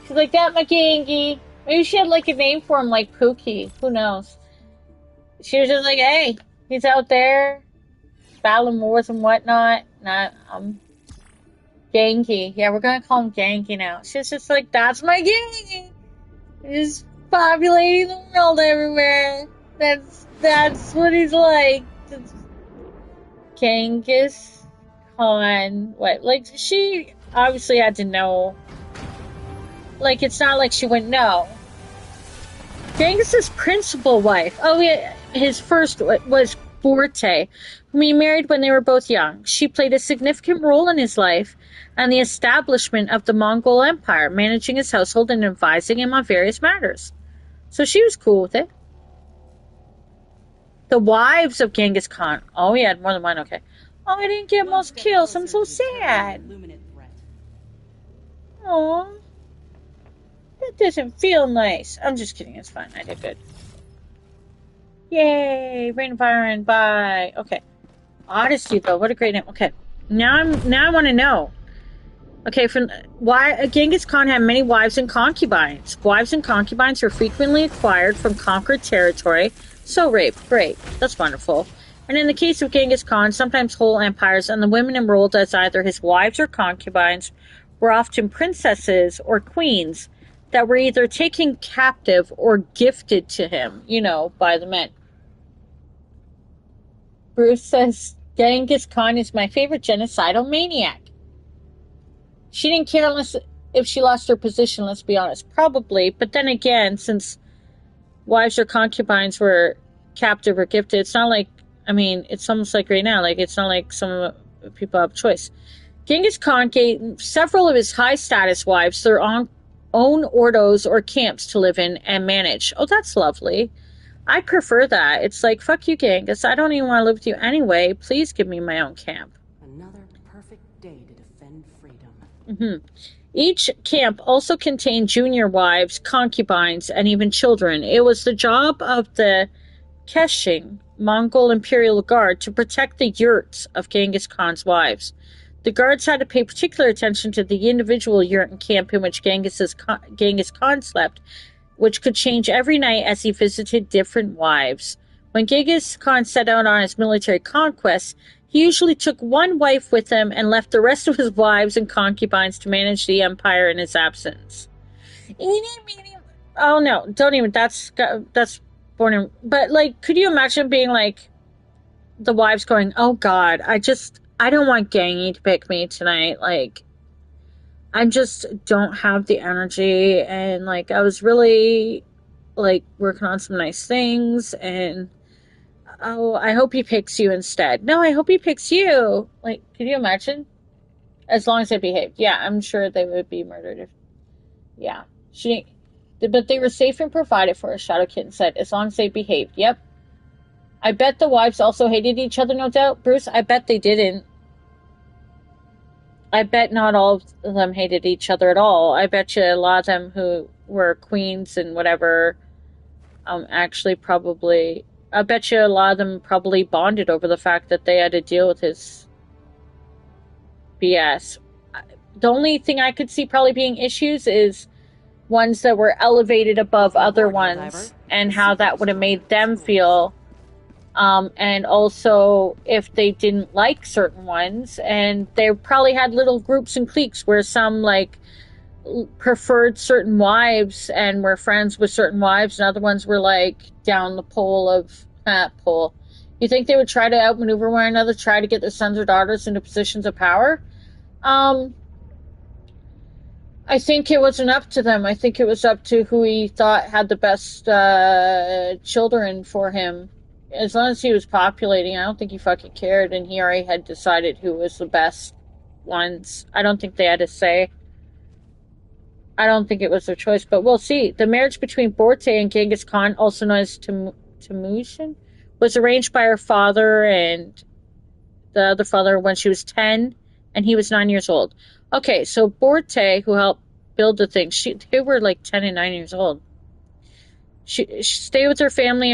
C: She's like, that's my Gengy. Maybe she had like a name for him, like Pookie. Who knows? She was just like, hey, he's out there battling wars and whatnot. I'm Gengy. Yeah, we're gonna call him Gengy now. She's just like, that's my Gengy. He's populating the world everywhere. That's what he's like. Genghis Khan, what? Like, she obviously had to know. Like, it's not like she wouldn't know. Genghis's principal wife, oh yeah, his first was Borte, whom he married when they were both young. She played a significant role in his life and the establishment of the Mongol Empire, managing his household and advising him on various matters. So she was cool with it. The wives of Genghis Khan. Oh, he had more than one, okay. Oh, I didn't get most kills. I'm so sad. Aww. That doesn't feel nice. I'm just kidding. It's fine. I did good. Yay! Rain of Iron. Bye. Okay. Odyssey, though. What a great name. Okay. Now I want to know. Okay, why Genghis Khan had many wives and concubines. Wives and concubines were frequently acquired from conquered territory. So rape. Great. That's wonderful. And in the case of Genghis Khan, sometimes whole empires, and the women enrolled as either his wives or concubines were often princesses or queens that were either taken captive or gifted to him, by the men. Bruce says, Genghis Khan is my favorite genocidal maniac. She didn't care if she lost her position, let's be honest. Probably, but then again, since wives or concubines were captive or gifted, it's not like, it's almost like right now, like it's not like some people have a choice. Genghis Khan gave several of his high-status wives their own ordos or camps to live in and manage. Oh, that's lovely. I prefer that. It's like, fuck you, Genghis. I don't even want to live with you anyway. Please give me my own camp.
F: Another perfect day to defend freedom.
C: Mm-hmm. Each camp also contained junior wives, concubines, and even children. It was the job of the Keshing, Mongol Imperial Guard, to protect the yurts of Genghis Khan's wives. The guards had to pay particular attention to the individual yurt and camp in which Genghis Khan slept, which could change every night as he visited different wives. When Genghis Khan set out on his military conquests, he usually took one wife with him and left the rest of his wives and concubines to manage the empire in his absence. Oh no, don't even, that's born in, but like, could you imagine being like, the wives going, oh god, I don't want Gengy to pick me tonight, like, I just don't have the energy, and like, I was really like working on some nice things, and oh, I hope he picks you instead. No, I hope he picks you. Like, can you imagine? As long as they behaved. Yeah, I'm sure they would be murdered. But they were safe and provided for, as Shadow Kitten said, as long as they behaved. Yep. I bet the wives also hated each other, no doubt. Bruce, I bet they didn't. I bet not all of them hated each other at all. I bet you a lot of them who were queens and whatever, actually probably... I bet you a lot of them probably bonded over the fact that they had to deal with his BS. The only thing I could see probably being issues is ones that were elevated above other ones and how that would have made them feel. And also if they didn't like certain ones, and they probably had little groups and cliques where some like preferred certain wives and were friends with certain wives, and other ones were like down the pole of pole. You think they would try to outmaneuver one another, try to get their sons or daughters into positions of power? I think it wasn't up to them. I think it was up to who he thought had the best children for him. As long as he was populating, I don't think he fucking cared, and he already had decided who was the best ones. I don't think they had a say. I don't think it was their choice, but we'll see. The marriage between Borte and Genghis Khan, also known as Temujin, was arranged by her father and the other father when she was 10, and he was 9 years old. Okay, so Borte, who helped build the thing, they were like 10 and 9 years old. She stayed with her family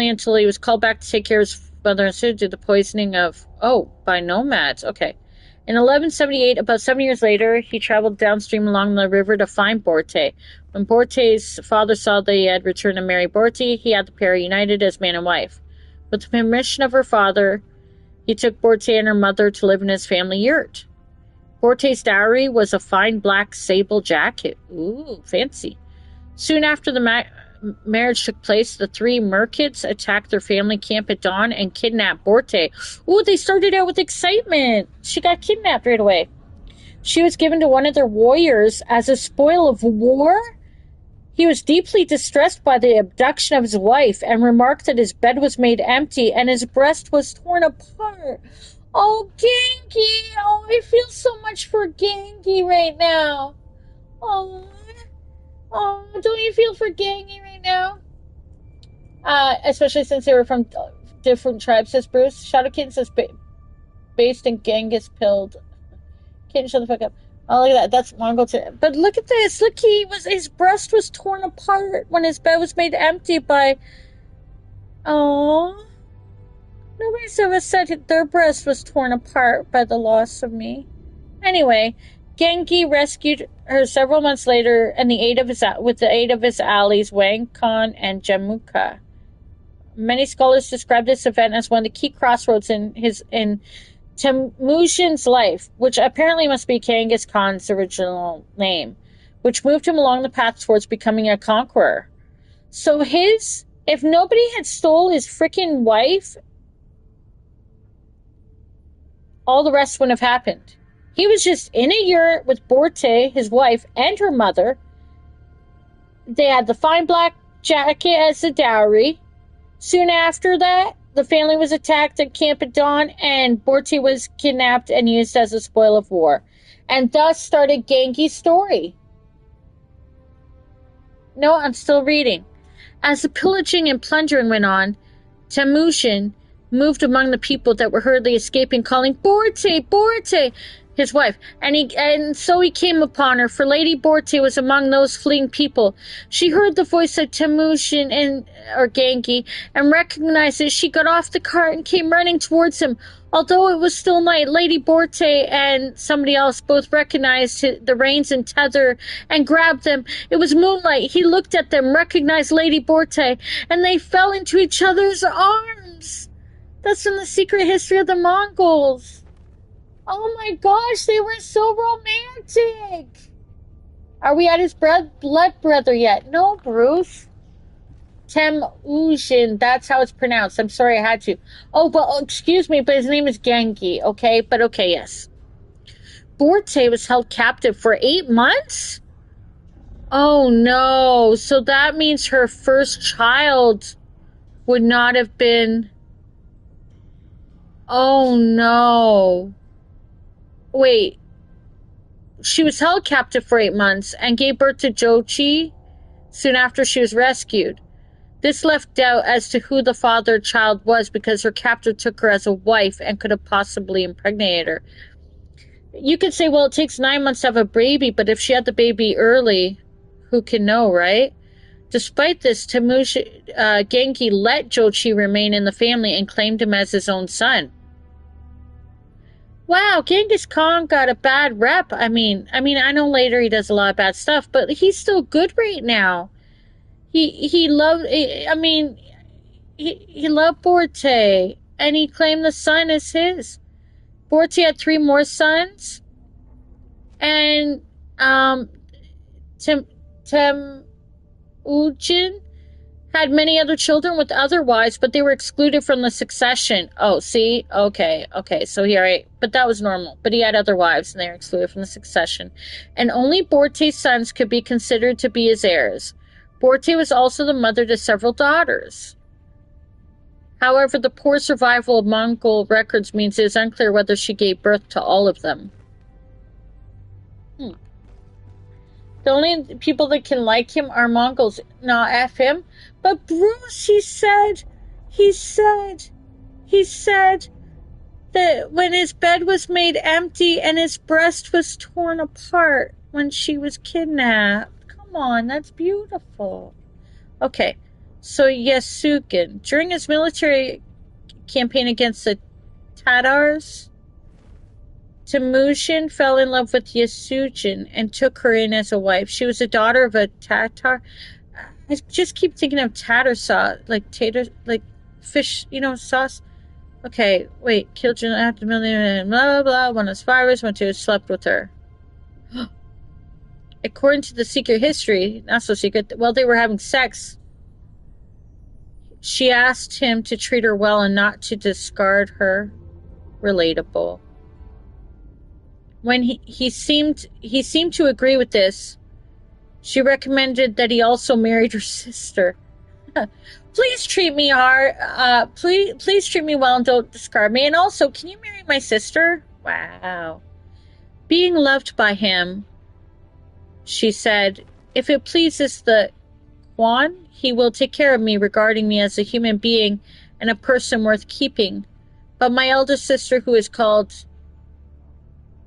C: until he was called back to take care of his mother and sister due to the poisoning by nomads. Okay. In 1178, about 7 years later, he traveled downstream along the river to find Borte. When Borte's father saw that he had returned to marry Borte, he had the pair united as man and wife. With the permission of her father, he took Borte and her mother to live in his family yurt. Borte's dowry was a fine black sable jacket. Ooh, fancy. Soon after the marriage took place, the three merkids attacked their family camp at dawn and kidnapped Borte. Ooh, they started out with excitement. She got kidnapped right away. She was given to one of their warriors as a spoil of war. He was deeply distressed by the abduction of his wife and remarked that his bed was made empty and his breast was torn apart. Oh, Gengy! Oh, I feel so much for Gengy right now. Oh, don't you feel for Gengy right now? Especially since they were from different tribes, says Bruce. Shadow Kitten says based in Genghis Pilled. Kitten, shut the fuck up. Oh, look at that. That's Mongol too. But look at this. Look, his breast was torn apart when his bed was made empty by... Oh. Nobody's ever said their breast was torn apart by the loss of me. Anyway, Gengy rescued her several months later and with the aid of his allies Wang, Khan, and Jamuka. Many scholars describe this event as one of the key crossroads in Temujin's life, which apparently must be Genghis Khan's original name, which moved him along the path towards becoming a conqueror. So if nobody had stole his freaking wife, all the rest wouldn't have happened. He was just in a yurt with Borte, his wife, and her mother. They had the fine black jacket as a dowry. Soon after that, the family was attacked at Camp at Dawn, and Borte was kidnapped and used as a spoil of war. And thus started Gengy's story. No, I'm still reading. As the pillaging and plundering went on, Temujin moved among the people that were hurriedly escaping, calling, "Borte, Borte," his wife, and so he came upon her, for Lady Borte was among those fleeing people. She heard the voice of Temujin or Gengy and recognized it. She got off the cart and came running towards him. Although it was still night, Lady Borte and somebody else both recognized the reins and tether and grabbed them. It was moonlight. He looked at them, recognized Lady Borte, and they fell into each other's arms. That's from the Secret History of the Mongols. Oh my gosh, they were so romantic. Are we at his blood brother yet? No, Bruce. Temujin, that's how it's pronounced. I'm sorry I had to. Excuse me, but his name is Gengy, okay? But okay, yes. Borte was held captive for 8 months? Oh no, so that means her first child would not have been... Oh no. Wait. She was held captive for 8 months and gave birth to Jochi soon after she was rescued. This left doubt as to who the father child was because her captor took her as a wife and could have possibly impregnated her. You could say, well, it takes 9 months to have a baby, but if she had the baby early, who can know, right? Despite this, Gengy let Jochi remain in the family and claimed him as his own son. Wow, Genghis Khan got a bad rep. I mean, I know later he does a lot of bad stuff, but he's still good right now. He loved Borte, and he claimed the son as his. Borte had 3 more sons, and Temujin had many other children with other wives, but they were excluded from the succession. Oh, see? Okay, so but that was normal. But he had other wives, and they were excluded from the succession. And only Borte's sons could be considered to be his heirs. Borte was also the mother to several daughters. However, the poor survival of Mongol records means it is unclear whether she gave birth to all of them. The only people that can like him are Mongols. Not F him. But Bruce, he said that when his bed was made empty and his breast was torn apart when she was kidnapped. Come on, that's beautiful. Okay, so Yasukin, during his military campaign against the Tatars, Temujin fell in love with Yasukin and took her in as a wife. She was a daughter of a Tatar. I just keep thinking of tatar sauce, like fish, sauce. Okay, wait, killed you after million, blah, blah, blah. One was virus, one two slept with her. According to the secret history, not so secret, well, they were having sex She asked him to treat her well and not to discard her. Relatable. When he seemed to agree with this, she recommended that he also married her sister. Please treat me please treat me well and don't discard me. And also, can you marry my sister? Wow. Being loved by him, she said, if it pleases the Quan, he will take care of me, regarding me as a human being and a person worth keeping. But my elder sister, who is called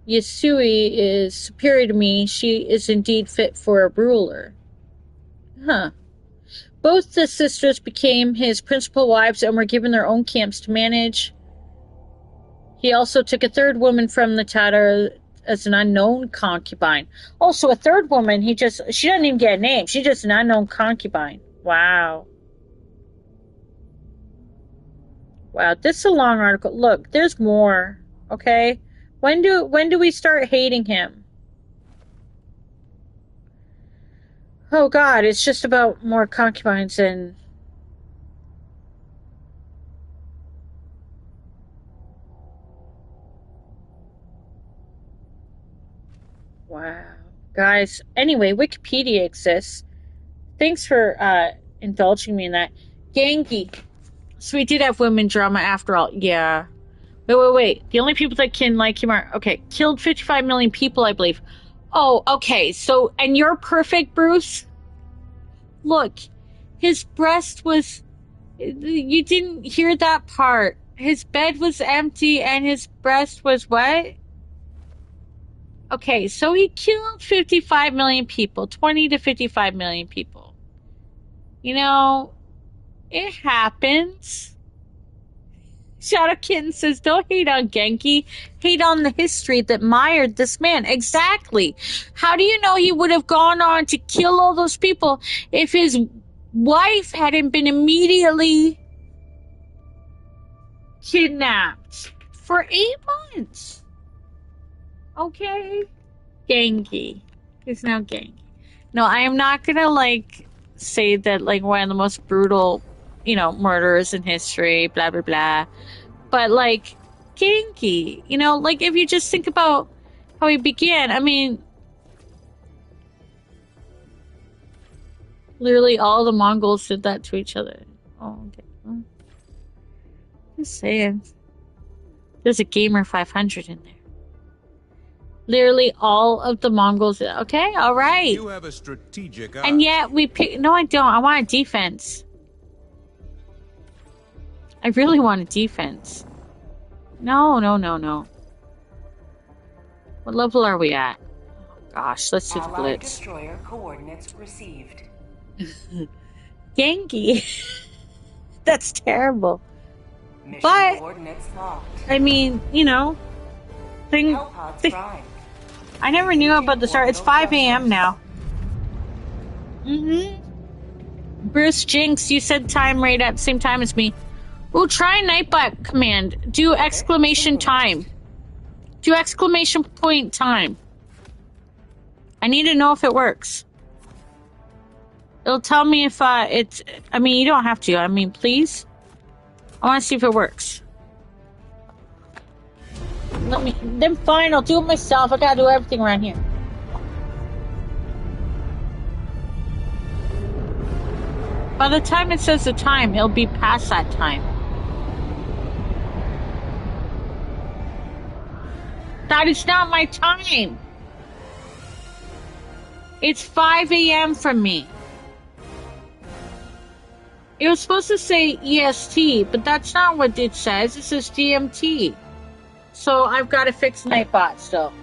C: Yasui, is superior to me. She is indeed fit for a ruler. Huh. Both the sisters became his principal wives and were given their own camps to manage. He also took a third woman from the Tatar as an unknown concubine. Also, a third woman, she doesn't even get a name. She's just an unknown concubine. Wow. Wow, this is a long article. Look, there's more. Okay? When do we start hating him? Oh God, it's just about more concubines and... Wow. Guys, anyway, Wikipedia exists. Thanks for indulging me in that. Gengy. So we did have women drama after all. Yeah. Wait. The only people that can like him are... Okay, killed 55 million people, I believe. Oh, okay. So, and you're perfect, Bruce? Look, his breast was... You didn't hear that part. His bed was empty and his breast was what? Okay, so he killed 55 million people. 20 to 55 million people. You know, it happens. Shadow Kitten says, don't hate on Genki. Hate on the history that mired this man. Exactly. How do you know he would have gone on to kill all those people if his wife hadn't been immediately kidnapped for 8 months? Okay. Genki. He's now Genki. No, I am not gonna, like, say that, like, one of the most brutal, you know, murderers in history, blah, blah, blah. But, like, Genki, you know, like, if you just think about how he began, I mean, literally all the Mongols did that to each other. Oh, okay. Well, just saying. There's a Gamer 500 in there. Literally all of the Mongols. Okay, all right.
A: You have a strategic eye.
C: And yet we pick. No, I don't. I want a defense. I really want a defense. No. What level are we at? Oh, gosh, let's do the
F: Allied
C: blitz.
F: destroyer coordinates received.
C: Genki. That's terrible.
F: Mission
C: But
F: coordinates locked.
C: I mean, you know,
F: Hellpods prime.
C: I never knew about the start. It's 5 a.m. now. Bruce Jinx, you said time right at the same time as me. Ooh, try Nightbot command. Do exclamation time. Do exclamation point time. I need to know if it works. It'll tell me if it's... I mean, you don't have to. I mean, please. I want to see if it works. Then fine, I'll do it myself. I gotta do everything around here. By the time it says the time, it'll be past that time. That is not my time. It's 5 a.m. for me. It was supposed to say EST, but that's not what it says. It says GMT. So I've got to fix Nightbot still.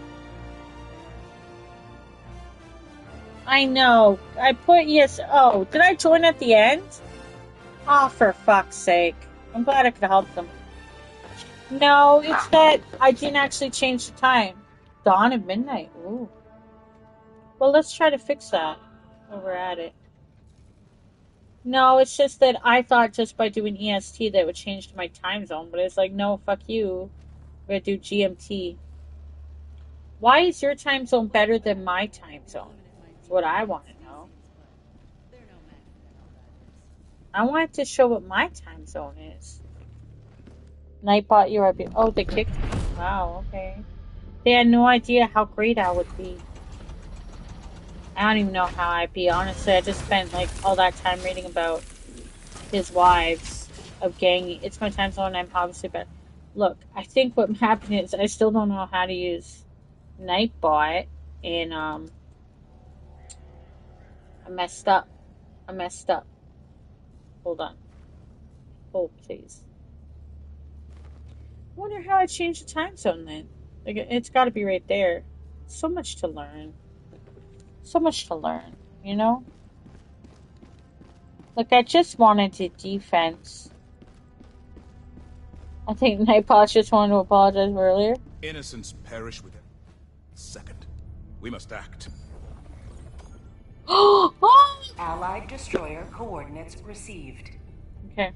C: I know. I put yes. Oh, did I join at the end? Oh, for fuck's sake. I'm glad I could help them. No, it's that I didn't actually change the time. Dawn of midnight. Ooh. Well, let's try to fix that while we're at it. No, it's just that I thought just by doing EST that would change to my time zone, but it's like, no, fuck you. We're gonna do GMT. Why is your time zone better than my time zone? That's what I want to know. I wanted to show what my time zone is. Nightbot, you're up. Oh, they kicked me. Wow, okay. They had no idea how great I would be. I don't even know how I'd be. Honestly, I just spent like all that time reading about his wives of Gengy. It's my time zone. I'm obviously better. Look, I think what happened is I still don't know how to use Nightbot, and I messed up. I messed up. Hold on. Hold, please. I wonder how I changed the time zone then. Like, it's got to be right there. So much to learn. So much to learn, you know? Like, I just wanted to defense. I think Nightbot just wanted to apologize earlier.
A: Innocents perish within a second. We must act.
F: Allied destroyer coordinates received.
C: Okay.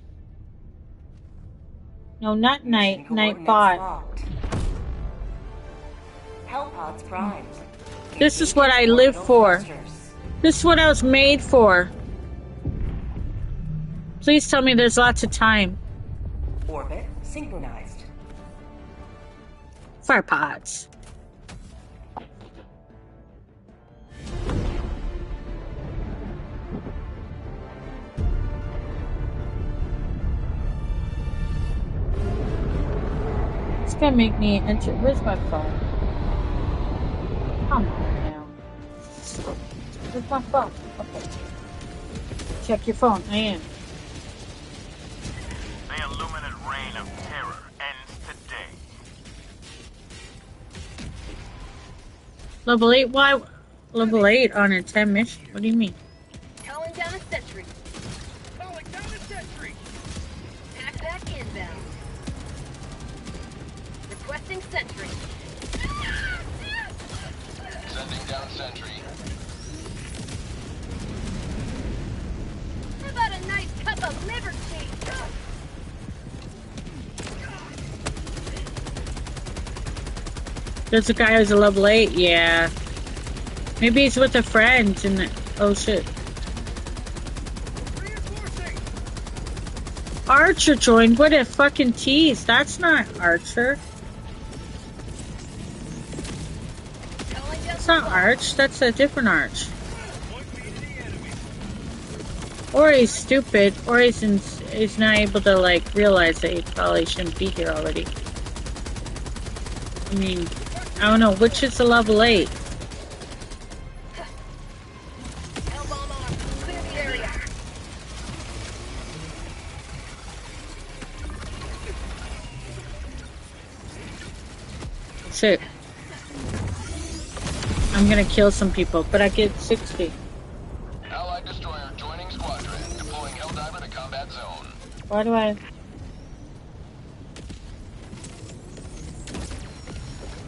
C: No, not
F: Mission
C: Nightbot.
F: Locked. Hellpods primed.
C: This is what I live for. This is what I was made for. Please tell me there's lots of time.
F: Orbit synchronized.
C: Fire pods. It's gonna make me enter. Where's my phone? Come on now. Where's my phone? Okay. Check your phone. I am.
E: The illuminate reign of terror ends today.
C: Level 8? Why? Level 8 on a 10 mission? What do you mean?
D: Calling down a sentry.
B: Calling down a sentry.
D: Pack back inbound. Requesting sentry.
B: Sending down sentry.
D: How about a nice cup of liberty?
C: There's a guy who's a level 8? Yeah. Maybe he's with a friend and the... Oh shit.
B: Reinforcing.
C: Archer joined? What a fucking tease. That's not Archer.
D: Calling down
C: That's not
D: supply.
C: Arch. That's a different Arch. Or he's stupid, or he's not able to like realize that he probably shouldn't be here already. I mean, I don't know, which is the level 8?
D: Hellbomb on. Clear the area.
C: Shit. I'm gonna kill some people, but I get 60.
B: Allied destroyer joining squadron. Deploying Helldiver to combat zone.
C: Why do I...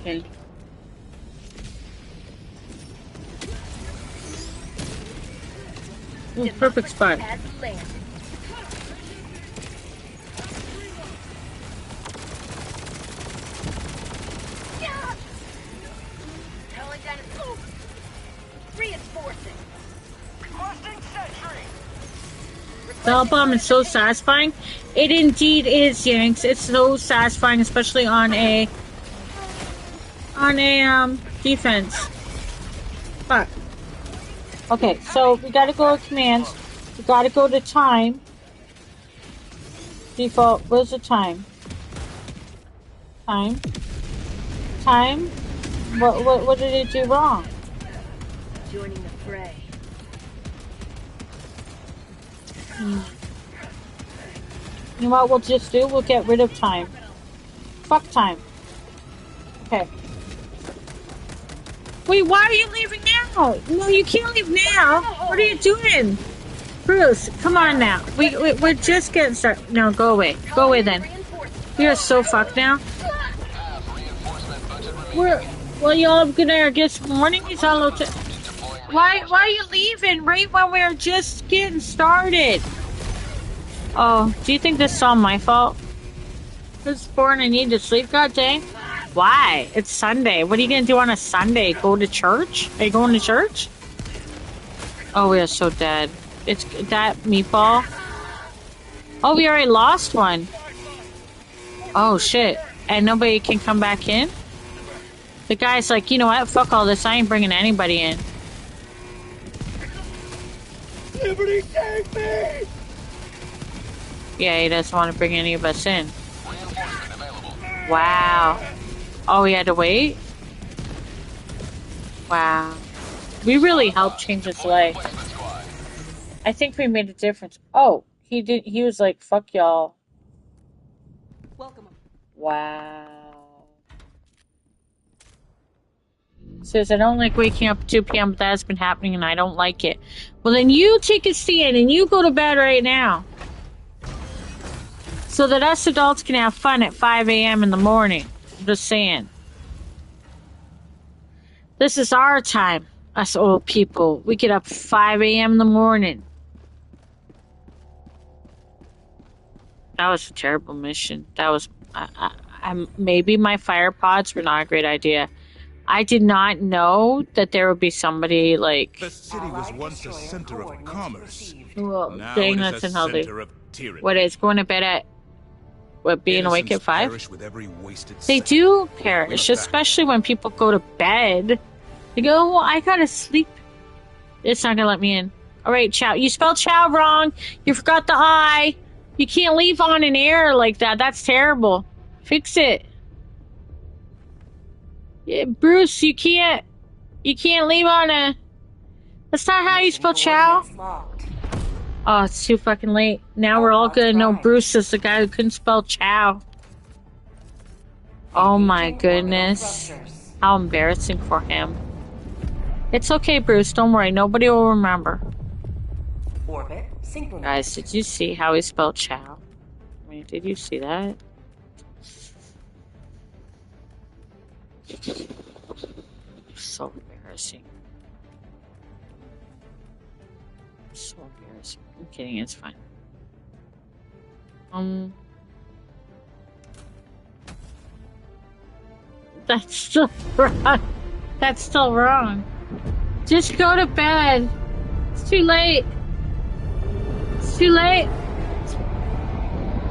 C: Okay. Ooh, perfect spot.
D: Has landed. Calling down a... Reinforcing.
B: Requesting sentry.
C: The Hell Bomb is so satisfying. It indeed is, Yanks. It's so satisfying, especially on a defense. Fuck. Okay, so we gotta go to commands. We gotta go to time. Default. Where's the time? Time. Time. What did it do wrong?
D: Joining the fray.
C: You know what we'll just do? We'll get rid of time. Fuck time. Okay. Wait, why are you leaving now? No, you can't leave now. What are you doing? Bruce, come on now. We're just getting started. No, go away. Go away then. We are so fucked now. Well, y'all gonna get warning? He's all okay. Why are you leaving right when we're just getting started? Oh, do you think this is all my fault? It's 4 and I need to sleep, god dang. Why? It's Sunday. What are you gonna do on a Sunday? Go to church? Are you going to church? Oh, we are so dead. It's that meatball. Oh, we already lost one. Oh, shit. And nobody can come back in? The guy's like, you know what? Fuck all this. I ain't bringing anybody in.
G: Liberty, save me!
C: Yeah, he doesn't want to bring any of us in.
B: Reinforcement available.
C: Wow. Oh, we had to wait? Wow. We really helped change his life.
B: Replacement squad.
C: I think we made a difference. Oh, he was like, fuck y'all.
F: Welcome.
C: Wow. Says, I don't like waking up at 2 p.m., but that's been happening and I don't like it. Well, then you take a stand and you go to bed right now. So that us adults can have fun at 5 a.m. in the morning. I'm just saying. This is our time. Us old people. We get up 5 a.m. in the morning. That was a terrible mission. That was... maybe my fire pods were not a great idea. I did not know that there would be somebody like...
E: The city was once a center of commerce.
C: Well,
E: Now
C: dang,
E: it
C: that's
E: is
C: in
E: a
C: Helldivers.
E: center of tyranny.
C: What is going to bed at... What, being awake at 5?
E: Perish with every wasted
C: They
E: second.
C: do perish, especially when people go to bed. They go, well, I gotta sleep. It's not gonna let me in. Alright, Chow. You spelled Chow wrong. You forgot the I. You can't leave on an error like that. That's terrible. Fix it. Yeah, Bruce, you can't leave on a... That's not how you spell Chow. Oh, it's too fucking late. Now we're all gonna know Bruce is the guy who couldn't spell Chow. Oh my goodness. How embarrassing for him. It's okay, Bruce. Don't worry. Nobody will remember.
F: Orbit synchronized.
C: Guys, did you see how he spelled Chow? I mean, did you see that? So embarrassing. So embarrassing. I'm kidding, it's fine. That's still wrong. That's still wrong. Just go to bed. It's too late. It's too late.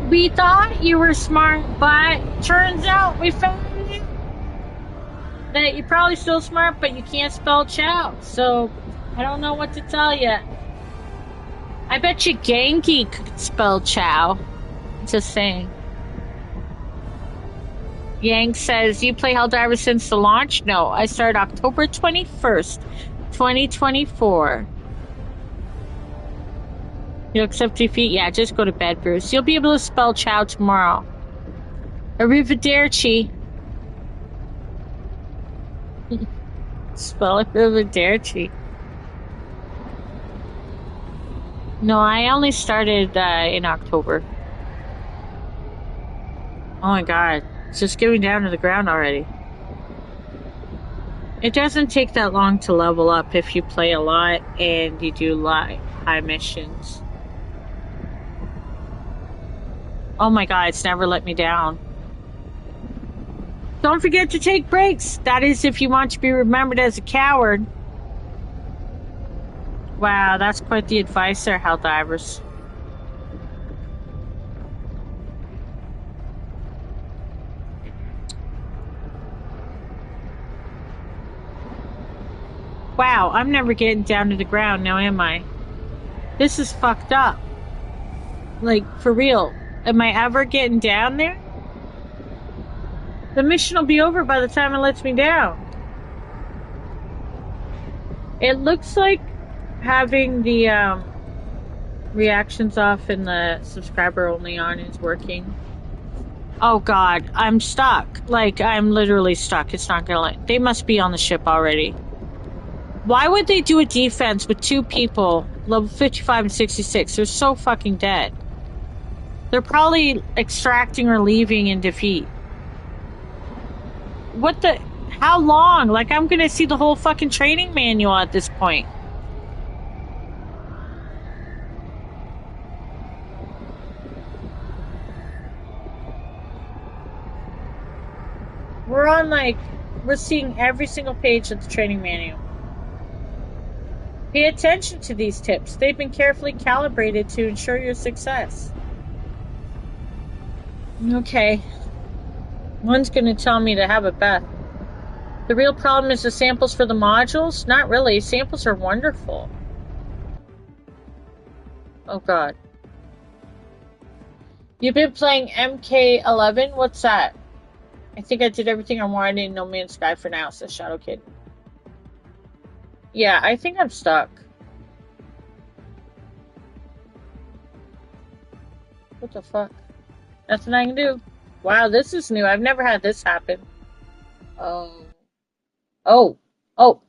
C: We thought you were smart, but turns out we found that you're probably still smart, but you can't spell Chow. So, I don't know what to tell you. I bet you Gengy could spell Chow. Just saying. Yang says, you play Helldivers since the launch? No, I started October 21st, 2024. You'll accept defeat? Yeah, just go to bed, Bruce. You'll be able to spell Chow tomorrow. Arrivederci. Spell Arrivederci. No, I only started in October. Oh my god. It's just going down to the ground already. It doesn't take that long to level up if you play a lot and you do high missions. Oh my god, it's never let me down. Don't forget to take breaks. That is if you want to be remembered as a coward. Wow, that's quite the advice there, Helldivers. Wow, I'm never getting down to the ground now, am I? This is fucked up. Like, for real. Am I ever getting down there? The mission will be over by the time it lets me down. It looks like having the reactions off and the subscriber only on is working. Oh god, I'm stuck. Like, I'm literally stuck. It's not gonna let... They must be on the ship already. Why would they do a defense with 2 people, level 55 and 66? They're so fucking dead. They're probably extracting or leaving in defeat. What the... How long? Like, I'm gonna see the whole fucking training manual at this point. We're on, like... We're seeing every single page of the training manual. Pay attention to these tips. They've been carefully calibrated to ensure your success. Okay. One's gonna tell me to have a bath. The real problem is the samples for the modules? Not really. Samples are wonderful. Oh god. You've been playing MK11? What's that? I think I did everything I wanted in No Man's Sky for now, says Shadow Kid. Yeah, I think I'm stuck. What the fuck? Nothing I can do. Wow, this is new. I've never had this happen. Oh. Oh. Oh.